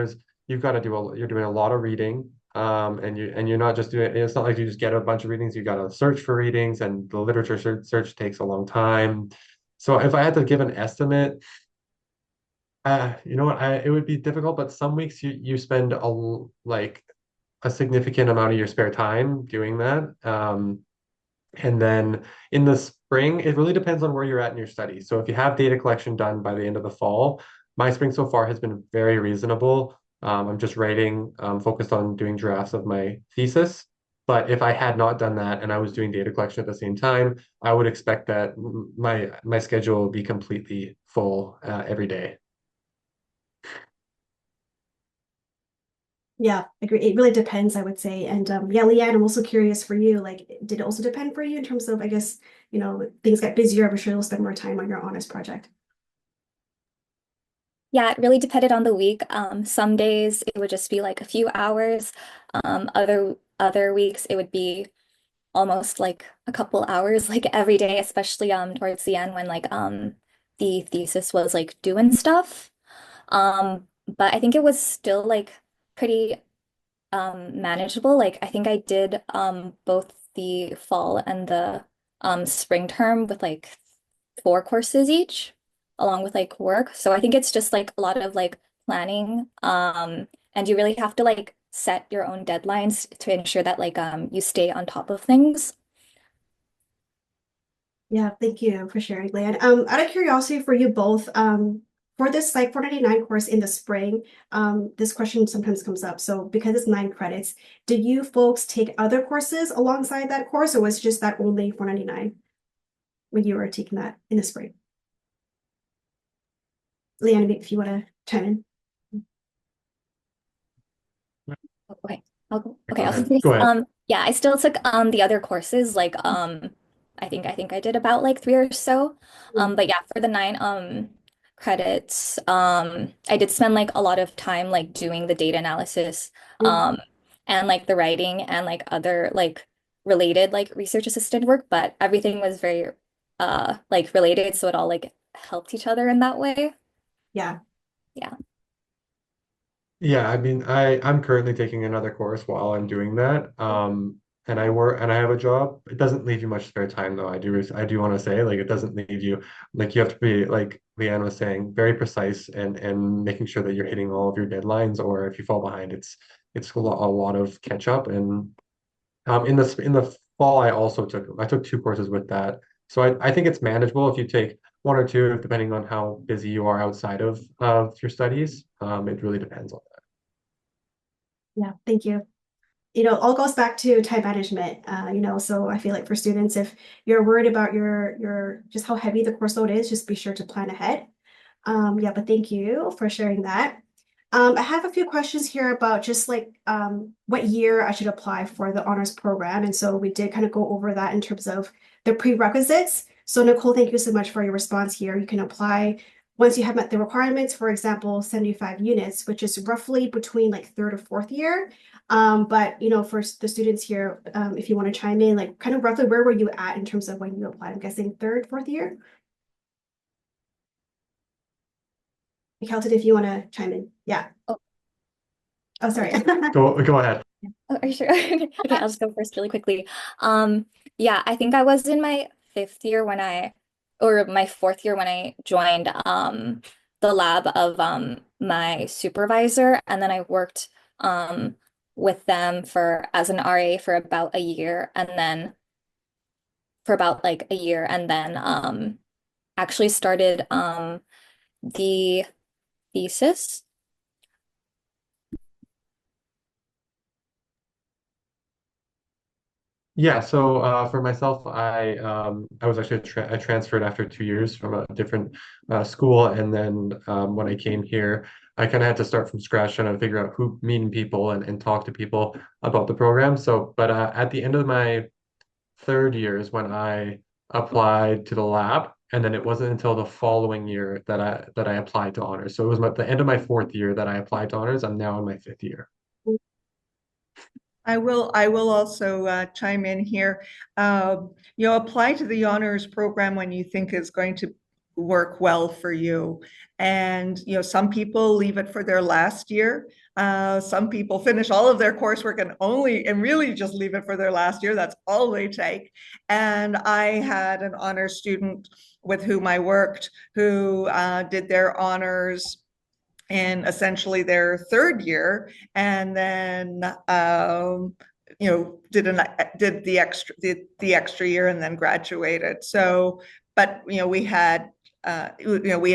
you've got to you're doing a lot of reading, and you're not just doing it's not like you just get a bunch of readings. You got to search for readings, and the literature search takes a long time. So if I had to give an estimate, you know what, it would be difficult, but some weeks you spend like a significant amount of your spare time doing that. And then in the spring, it really depends on where you're at in your study. So if you have data collection done by the end of the fall, my spring so far has been very reasonable. I'm just writing, focused on doing drafts of my thesis. But if I had not done that and I was doing data collection at the same time, I would expect that my schedule will be completely full every day. Yeah, agree. It really depends, I would say. And yeah, Leanne, I'm also curious for you. Like, did it also depend for you in terms of, I guess, things get busier, I'm sure you'll spend more time on your honors project. Yeah, it really depended on the week. Some days it would just be like a few hours. Other weeks it would be almost like a couple hours, like every day, especially towards the end when like the thesis was like doing stuff. But I think it was still like pretty manageable. Like I think I did both the fall and the spring term with like 4 courses each, along with like work. So I think it's just like a lot of like planning. And you really have to like set your own deadlines to ensure that like you stay on top of things. Yeah, thank you for sharing, Leanne. Out of curiosity for you both, for this Psych 499 course in the spring, this question sometimes comes up. So because it's 9 credits, did you folks take other courses alongside that course, or was just that only 499 when you were taking that in the spring? Leanne, if you want to chime in. Okay. Okay, Go I'll ahead. say Go ahead. yeah, I still took the other courses like I think I did about like 3 or so. But yeah, for the 9 credits, I did spend like a lot of time like doing the data analysis and like the writing and like other like related like research assisted work, but everything was very like related, so it all like helped each other in that way. Yeah. Yeah. Yeah, I mean, I'm currently taking another course while I'm doing that. And I work and I have a job. It doesn't leave you much spare time though. I do want to say like it doesn't leave you like you have to be like Leanne was saying, very precise and making sure that you're hitting all of your deadlines. Or if you fall behind, it's a lot of catch up. And in the fall, I took 2 courses with that. So I think it's manageable if you take 1 or 2, depending on how busy you are outside of your studies. It really depends on Yeah, thank you. All goes back to time management. So I feel like for students, if you're worried about your just how heavy the course load is, just be sure to plan ahead. Yeah, but thank you for sharing that. I have a few questions here about just like what year I should apply for the honors program. And so we did kind of go over that in terms of the prerequisites. So Nicole, thank you so much for your response here. You can apply once you have met the requirements, for example, 75 units, which is roughly between like third or fourth year. But for the students here, if you want to chime in, like kind of roughly where were you at in terms of when you applied? I'm guessing third, fourth year. Kelton, if you want to chime in. Yeah. Oh, Oh, sorry. that. Go ahead. oh, are you sure? Okay, I'll just go first really quickly. Um, yeah, I think I was in my 5th year or my 4th year when I joined the lab of my supervisor, and then I worked um with them for as an RA for about a year, and then for about like a year, and then actually started the thesis. Yeah, so for myself, I was actually I transferred after 2 years from a different school, and then when I came here, I kind of had to start from scratch trying to figure out who meeting people and talk to people about the program. But at the end of my third year is when I applied to the lab. And then it wasn't until the following year that I applied to honors. So it was at the end of my 4th year that I applied to honors. I'm now in my 5th year. I will also chime in here. Apply to the honors program when you think is going to work well for you. And, some people leave it for their last year. Some people finish all of their coursework and really just leave it for their last year. That's all they take. And I had an honors student with whom I worked who did their honors in essentially their 3rd year, and then did the extra year and then graduated. So, but we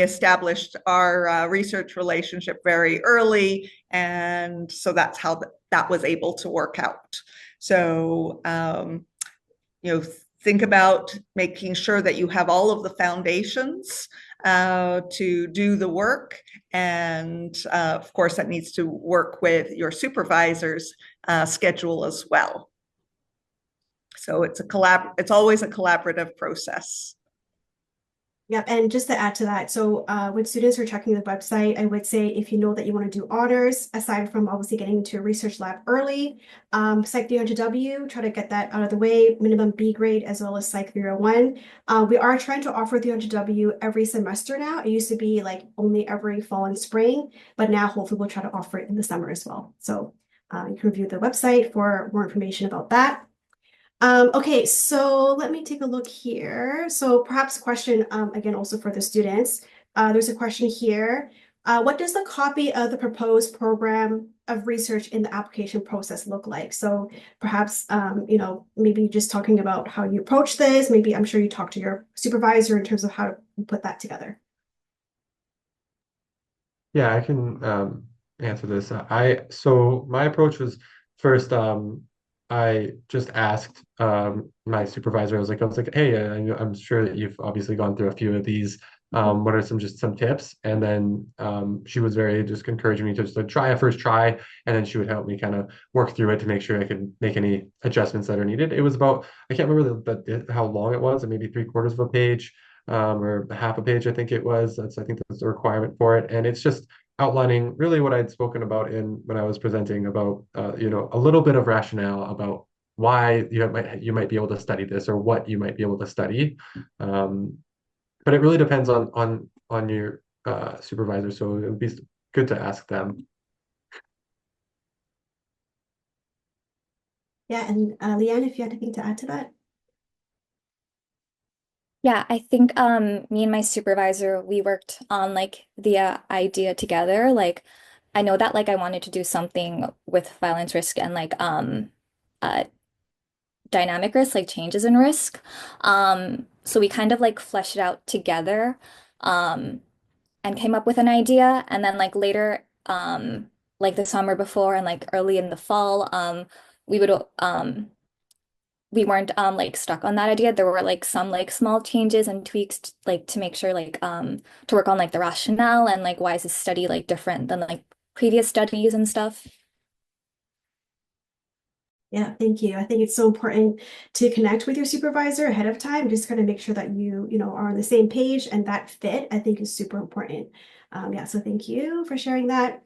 established our research relationship very early, and so that's how that was able to work out. So think about making sure that you have all of the foundations to do the work. And of course, that needs to work with your supervisor's schedule as well. So it's always a collaborative process. Yeah, and just to add to that, so when students are checking the website, I would say if you know that you want to do honors, aside from obviously getting into a research lab early, Psych 300W, try to get that out of the way, minimum B grade as well as Psych 301. We are trying to offer 300W every semester now. It used to be like only every fall and spring, but now hopefully we'll try to offer it in the summer as well. So you can review the website for more information about that. Okay, so let me take a look here. So perhaps a question, again, also for the students. There's a question here. What does the copy of the proposed program of research in the application process look like? So perhaps, maybe just talking about how you approach this. Maybe I'm sure you talk to your supervisor in terms of how to put that together. Yeah, I can answer this. So my approach was first, I just asked my supervisor. I was like, hey, I'm sure that you've obviously gone through a few of these. What are some tips? And then she was very just encouraging me to just try a first try, and then she would help me kind of work through it to make sure I could make any adjustments that are needed. It was about, I can't remember how long it was, maybe 3/4 of a page or half a page, I think it was. I think that's the requirement for it, and it's just outlining really what I'd spoken about when I was presenting about a little bit of rationale about why you might be able to study this or what you might be able to study. But it really depends on your supervisor, so it would be good to ask them. Yeah, and Leanne, if you had anything to add to that. Yeah, I think me and my supervisor, we worked on like the idea together. Like I know that like I wanted to do something with violence risk and like uh dynamic risk, like changes in risk. So we kind of like fleshed it out together and came up with an idea. And then like later, like the summer before and like early in the fall, we would we weren't like stuck on that idea. There were like some like small changes and tweaks like to make sure like to work on like the rationale and like why is this study like different than like previous studies and stuff. Yeah, thank you. I think it's so important to connect with your supervisor ahead of time, just kind of make sure that you are on the same page, and that fit, I think, is super important. Yeah, so thank you for sharing that.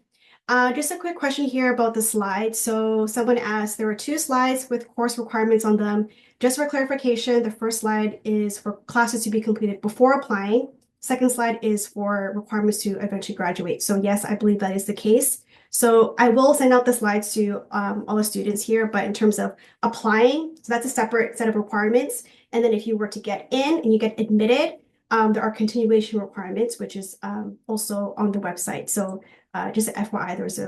Just a quick question here about the slides. So someone asked, there were 2 slides with course requirements on them. Just for clarification, the first slide is for classes to be completed before applying. Second slide is for requirements to eventually graduate. So yes, I believe that is the case. So I will send out the slides to all the students here, but in terms of applying, so that's a separate set of requirements. And then if you were to get in and you get admitted, there are continuation requirements, which is also on the website. So just FYI, there's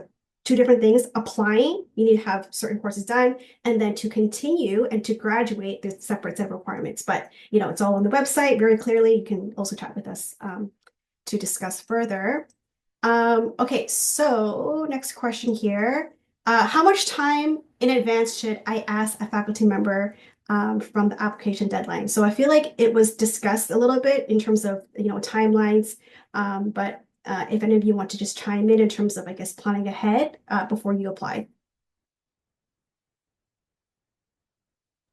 2 different things. Applying, you need to have certain courses done, and then to continue and to graduate, there's separate set of requirements. But it's all on the website very clearly. You can also chat with us to discuss further. Okay, so next question here. How much time in advance should I ask a faculty member from the application deadline? So I feel like it was discussed a little bit in terms of timelines, but if any of you want to just chime in terms of, I guess, planning ahead before you apply.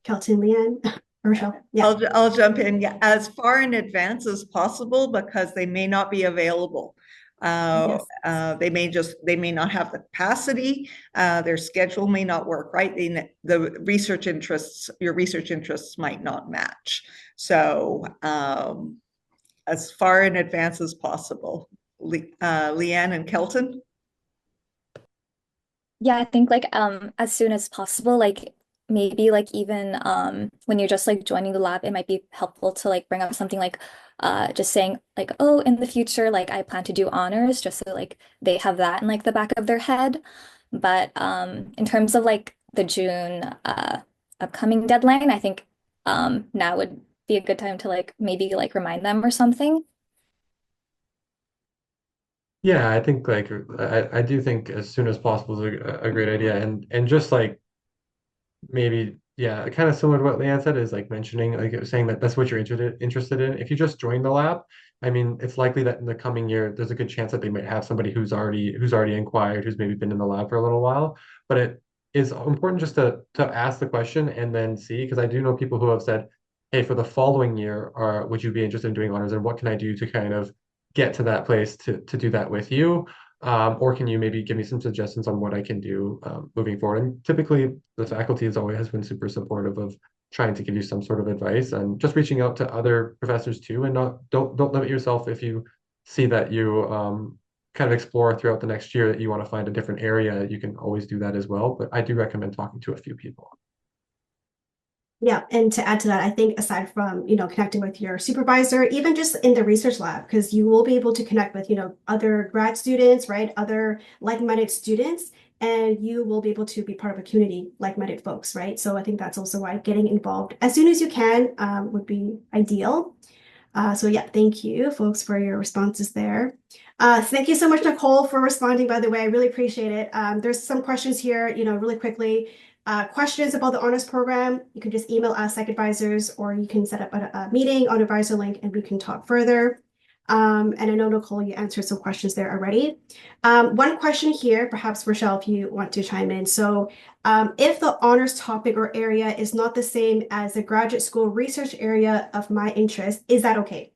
Kelton, Leanne? Rochelle, yeah. I'll jump in. Yeah, as far in advance as possible because they may not be available. Yes. They may not have the capacity. Their schedule may not work, right? Your research interests might not match. So as far in advance as possible. Leanne and Kelton. Yeah, I think like as soon as possible, like maybe like even when you're just like joining the lab, it might be helpful to like bring up something like just saying like, oh, in the future, like I plan to do honors, just so like they have that in like the back of their head. But in terms of like the June upcoming deadline, I think now would be a good time to like maybe like remind them or something. Yeah, I think like I do think as soon as possible is a great idea, and just like maybe, yeah, kind of similar to what Leanne said, is like mentioning, like saying that that's what you're interested in. If you just join the lab, I mean, it's likely that in the coming year, there's a good chance that they might have somebody who's already inquired, who's maybe been in the lab for a little while. But it is important just to ask the question and then see, because I do know people who have said, hey, for the following year, would you be interested in doing honors, and what can I do to kind of get to that place to do that with you? Or can you maybe give me some suggestions on what I can do moving forward? And typically, the faculty has always been super supportive of trying to give you some sort of advice, and just reaching out to other professors too. And not don't limit yourself if you see that you kind of explore throughout the next year that you want to find a different area. You can always do that as well. But I do recommend talking to a few people. Yeah, and to add to that, I think aside from, connecting with your supervisor, even just in the research lab, because you will be able to connect with, other grad students, right? Other like-minded students, and you will be able to be part of a community, like-minded folks, right? So I think that's also why getting involved as soon as you can would be ideal. So yeah, thank you, folks, for your responses there. Thank you so much, Nicole, for responding, by the way. I really appreciate it. There's some questions here, really quickly. Questions about the honors program, you can just email us, Psych Advisors, or you can set up a meeting on Advisor Link and we can talk further. And I know, Nicole, you answered some questions there already. One question here, perhaps, Rochelle, if you want to chime in. So if the honors topic or area is not the same as the graduate school research area of my interest, is that okay?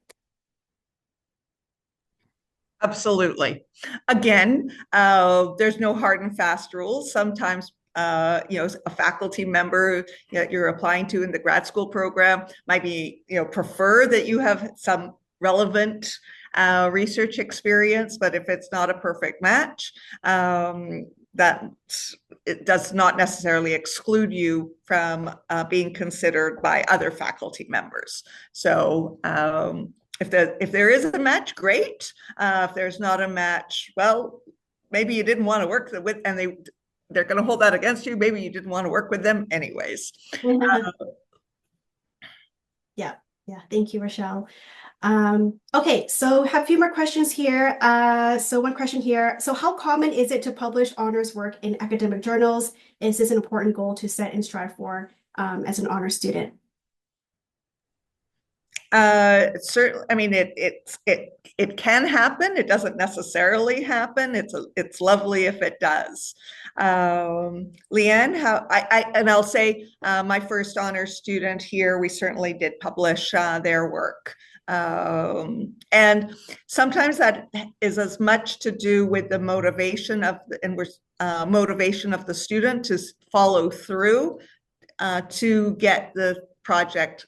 Absolutely. Again, there's no hard and fast rules. Sometimes a faculty member that you're applying to in the grad school program might be, prefer that you have some relevant research experience, but if it's not a perfect match, that it does not necessarily exclude you from being considered by other faculty members. So if there is a match, great. If there's not a match, well, maybe you didn't want to work with, and they're going to hold that against you. Maybe you didn't want to work with them anyways. Yeah. Thank you, Rochelle. Okay, so have a few more questions here. So one question here. So how common is it to publish honors work in academic journals? Is this an important goal to set and strive for as an honors student? Certainly, I mean, it can happen. It doesn't necessarily happen. It's lovely if it does. Leanne, and I'll say my first honors student here, we certainly did publish their work. And sometimes that is as much to do with the motivation of the student to follow through to get the project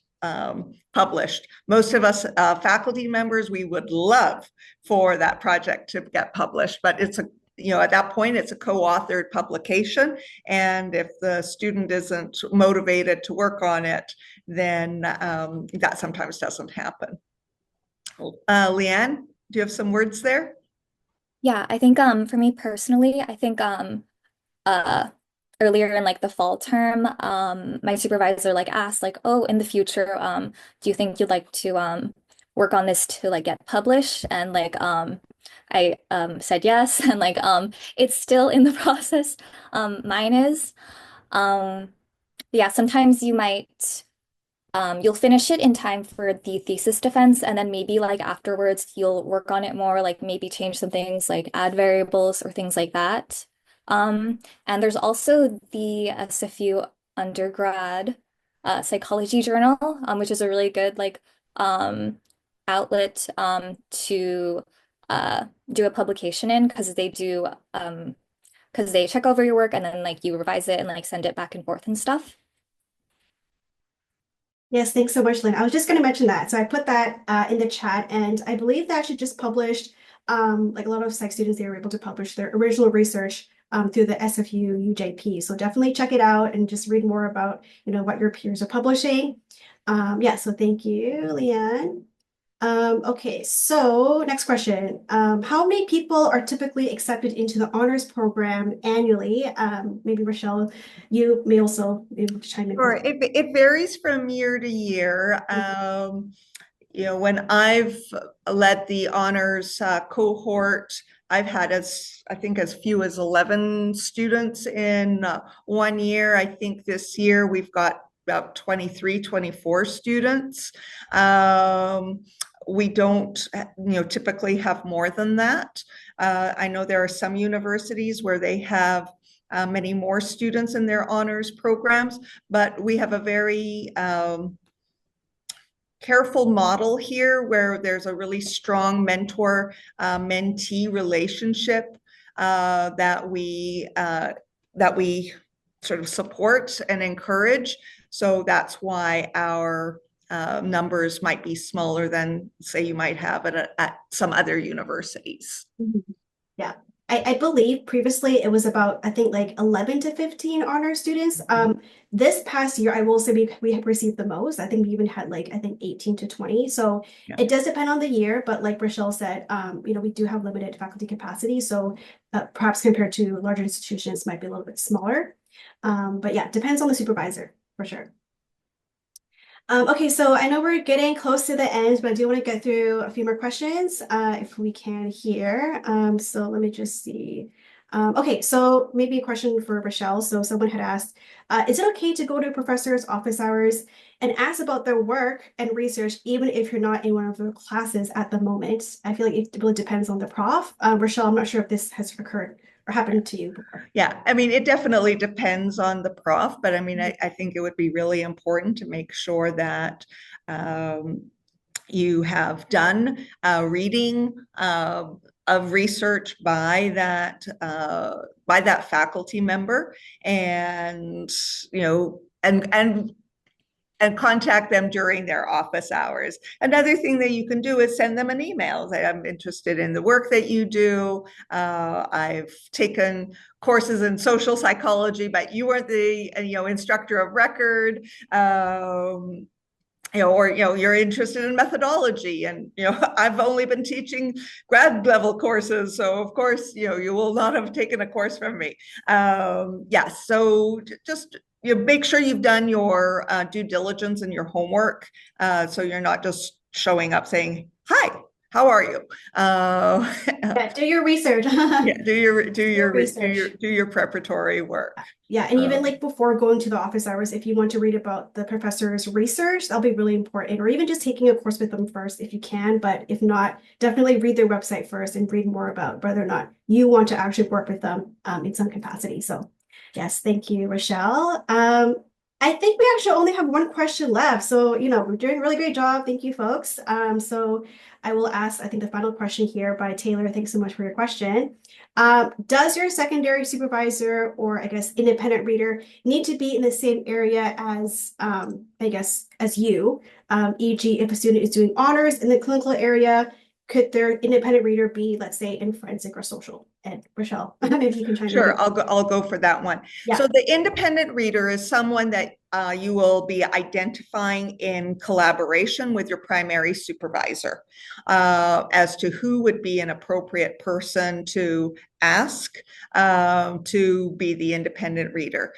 published. Most of us faculty members, we would love for that project to get published, but at that point, it's a co-authored publication. And if the student isn't motivated to work on it, then that sometimes doesn't happen. Leanne, do you have some words there? Yeah, I think for me personally, I think earlier in like the fall term, my supervisor like asked like, oh, in the future, do you think you'd like to work on this to like get published? And like I said yes, and like it's still in the process. Mine is. Yeah, sometimes you might you'll finish it in time for the thesis defense, and then maybe like afterwards you'll work on it more, like maybe change some things, like add variables or things like that. And there's also the SFU undergrad psychology journal, which is a really good like outlet to do a publication in because they check over your work and then like you revise it and like send it back and forth and stuff. Yes, thanks so much, Lynn. I was just going to mention that. So I put that in the chat, and I believe they actually just published, like a lot of psych students, they were able to publish their original research through the SFU UJP. So definitely check it out and just read more about, what your peers are publishing. Yeah, so thank you, Leanne. Okay, so next question. How many people are typically accepted into the honors program annually? Maybe Rochelle, you may also be able to chime in. Sure, it varies from year to year. When I've led the honors cohort, I've had I think as few as 11 students in 1 year. I think this year we've got about 23, 24 students. We don't, typically have more than that. I know there are some universities where they have many more students in their honors programs, but we have a very careful model here where there's a really strong mentor-mentee relationship that we sort of support and encourage. So that's why our numbers might be smaller than, say, you might have at some other universities. Yeah. I believe previously it was about, I think like 11 to 15 honor students. This past year, I will say we have received the most. I think we even had like, I think 18 to 20. So yeah, it does depend on the year, but like Rochelle said, we do have limited faculty capacity. So perhaps compared to larger institutions might be a little bit smaller. But yeah, depends on the supervisor for sure. Okay, so I know we're getting close to the end, but I do want to get through a few more questions if we can here. So let me just see. Okay, so maybe a question for Rochelle. So someone had asked, is it okay to go to a professor's office hours and ask about their work and research, even if you're not in one of their classes at the moment? I feel like it really depends on the prof. Rochelle, I'm not sure if this has occurred or happened to you before. Yeah, I mean, it definitely depends on the prof, but I mean, I think it would be really important to make sure that you have done reading of research by that faculty member, and and contact them during their office hours. Another thing that you can do is send them an email. Say, I'm interested in the work that you do. I've taken courses in social psychology, but you are the instructor of record. You're interested in methodology, and I've only been teaching grad level courses, so of course you will not have taken a course from me. Yes, so just make sure you've done your due diligence and your homework, so you're not just showing up saying, "Hi, how are you?" Yeah, do your research. Yeah, do your preparatory work. Yeah, and even like before going to the office hours, if you want to read about the professor's research, that'll be really important. Or even just taking a course with them first if you can. But if not, definitely read their website first and read more about whether or not you want to actually work with them in some capacity. So yes, thank you, Rochelle. I think we actually only have one question left. So, we're doing a really great job. Thank you, folks. So I will ask, I think, the final question here by Taylor. Thanks so much for your question. Does your secondary supervisor or I guess independent reader need to be in the same area as as you? E.g., if a student is doing honors in the clinical area, could their independent reader be, let's say, in forensic or social? And Rochelle, maybe you can chime in. Sure, I'll go for that one. Yeah. So the independent reader is someone that you will be identifying in collaboration with your primary supervisor as to who would be an appropriate person to ask to be the independent reader.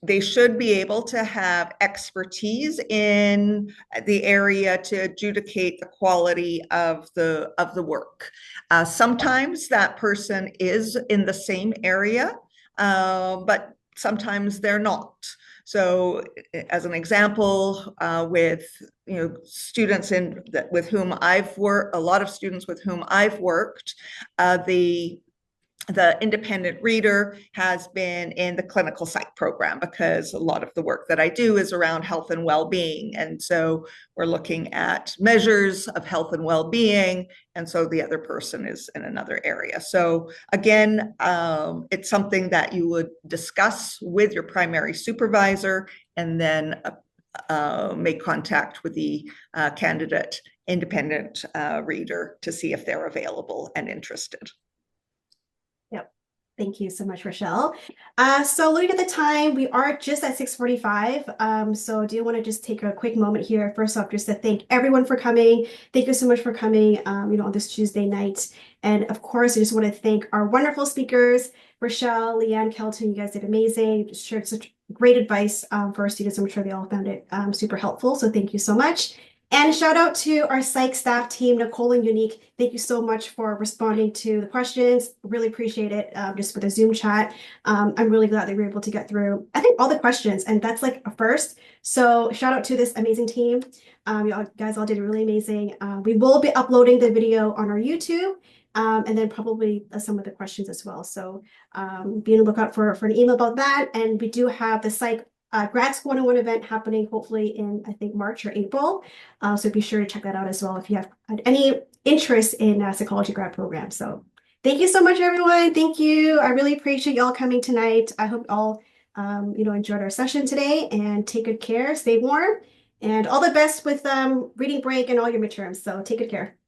They should be able to have expertise in the area to adjudicate the quality of the work. Sometimes that person is in the same area, but sometimes they're not. So as an example, with students with whom I've worked, a lot of students with whom I've worked, the the independent reader has been in the clinical psych program, because a lot of the work that I do is around health and well-being. And so we're looking at measures of health and well-being. And so the other person is in another area. So again, it's something that you would discuss with your primary supervisor, and then make contact with the candidate independent reader to see if they're available and interested. Thank you so much, Rochelle. So looking at the time, we are just at 6:45. So I do want to just take a quick moment here. First off, just to thank everyone for coming. Thank you so much for coming, on this Tuesday night. And of course, I just want to thank our wonderful speakers, Rochelle, Leanne, Kelton. You guys did amazing. Just shared such great advice for our students. I'm sure they all found it super helpful. So thank you so much. And shout out to our psych staff team, Nicole and Unique. Thank you so much for responding to the questions. Really appreciate it, just for the Zoom chat. I'm really glad that we were able to get through, I think, all the questions, and that's like a first. So shout out to this amazing team. You guys all did really amazing. We will be uploading the video on our YouTube, and then probably some of the questions as well. So be on the lookout for an email about that. And we do have the psych grad school 101 event happening hopefully in, I think, March or April. So be sure to check that out as well if you have any interest in psychology grad program. So thank you so much, everyone. Thank you. I really appreciate y'all coming tonight. I hope all enjoyed our session today, and take good care, stay warm, and all the best with reading break and all your midterms. So take good care.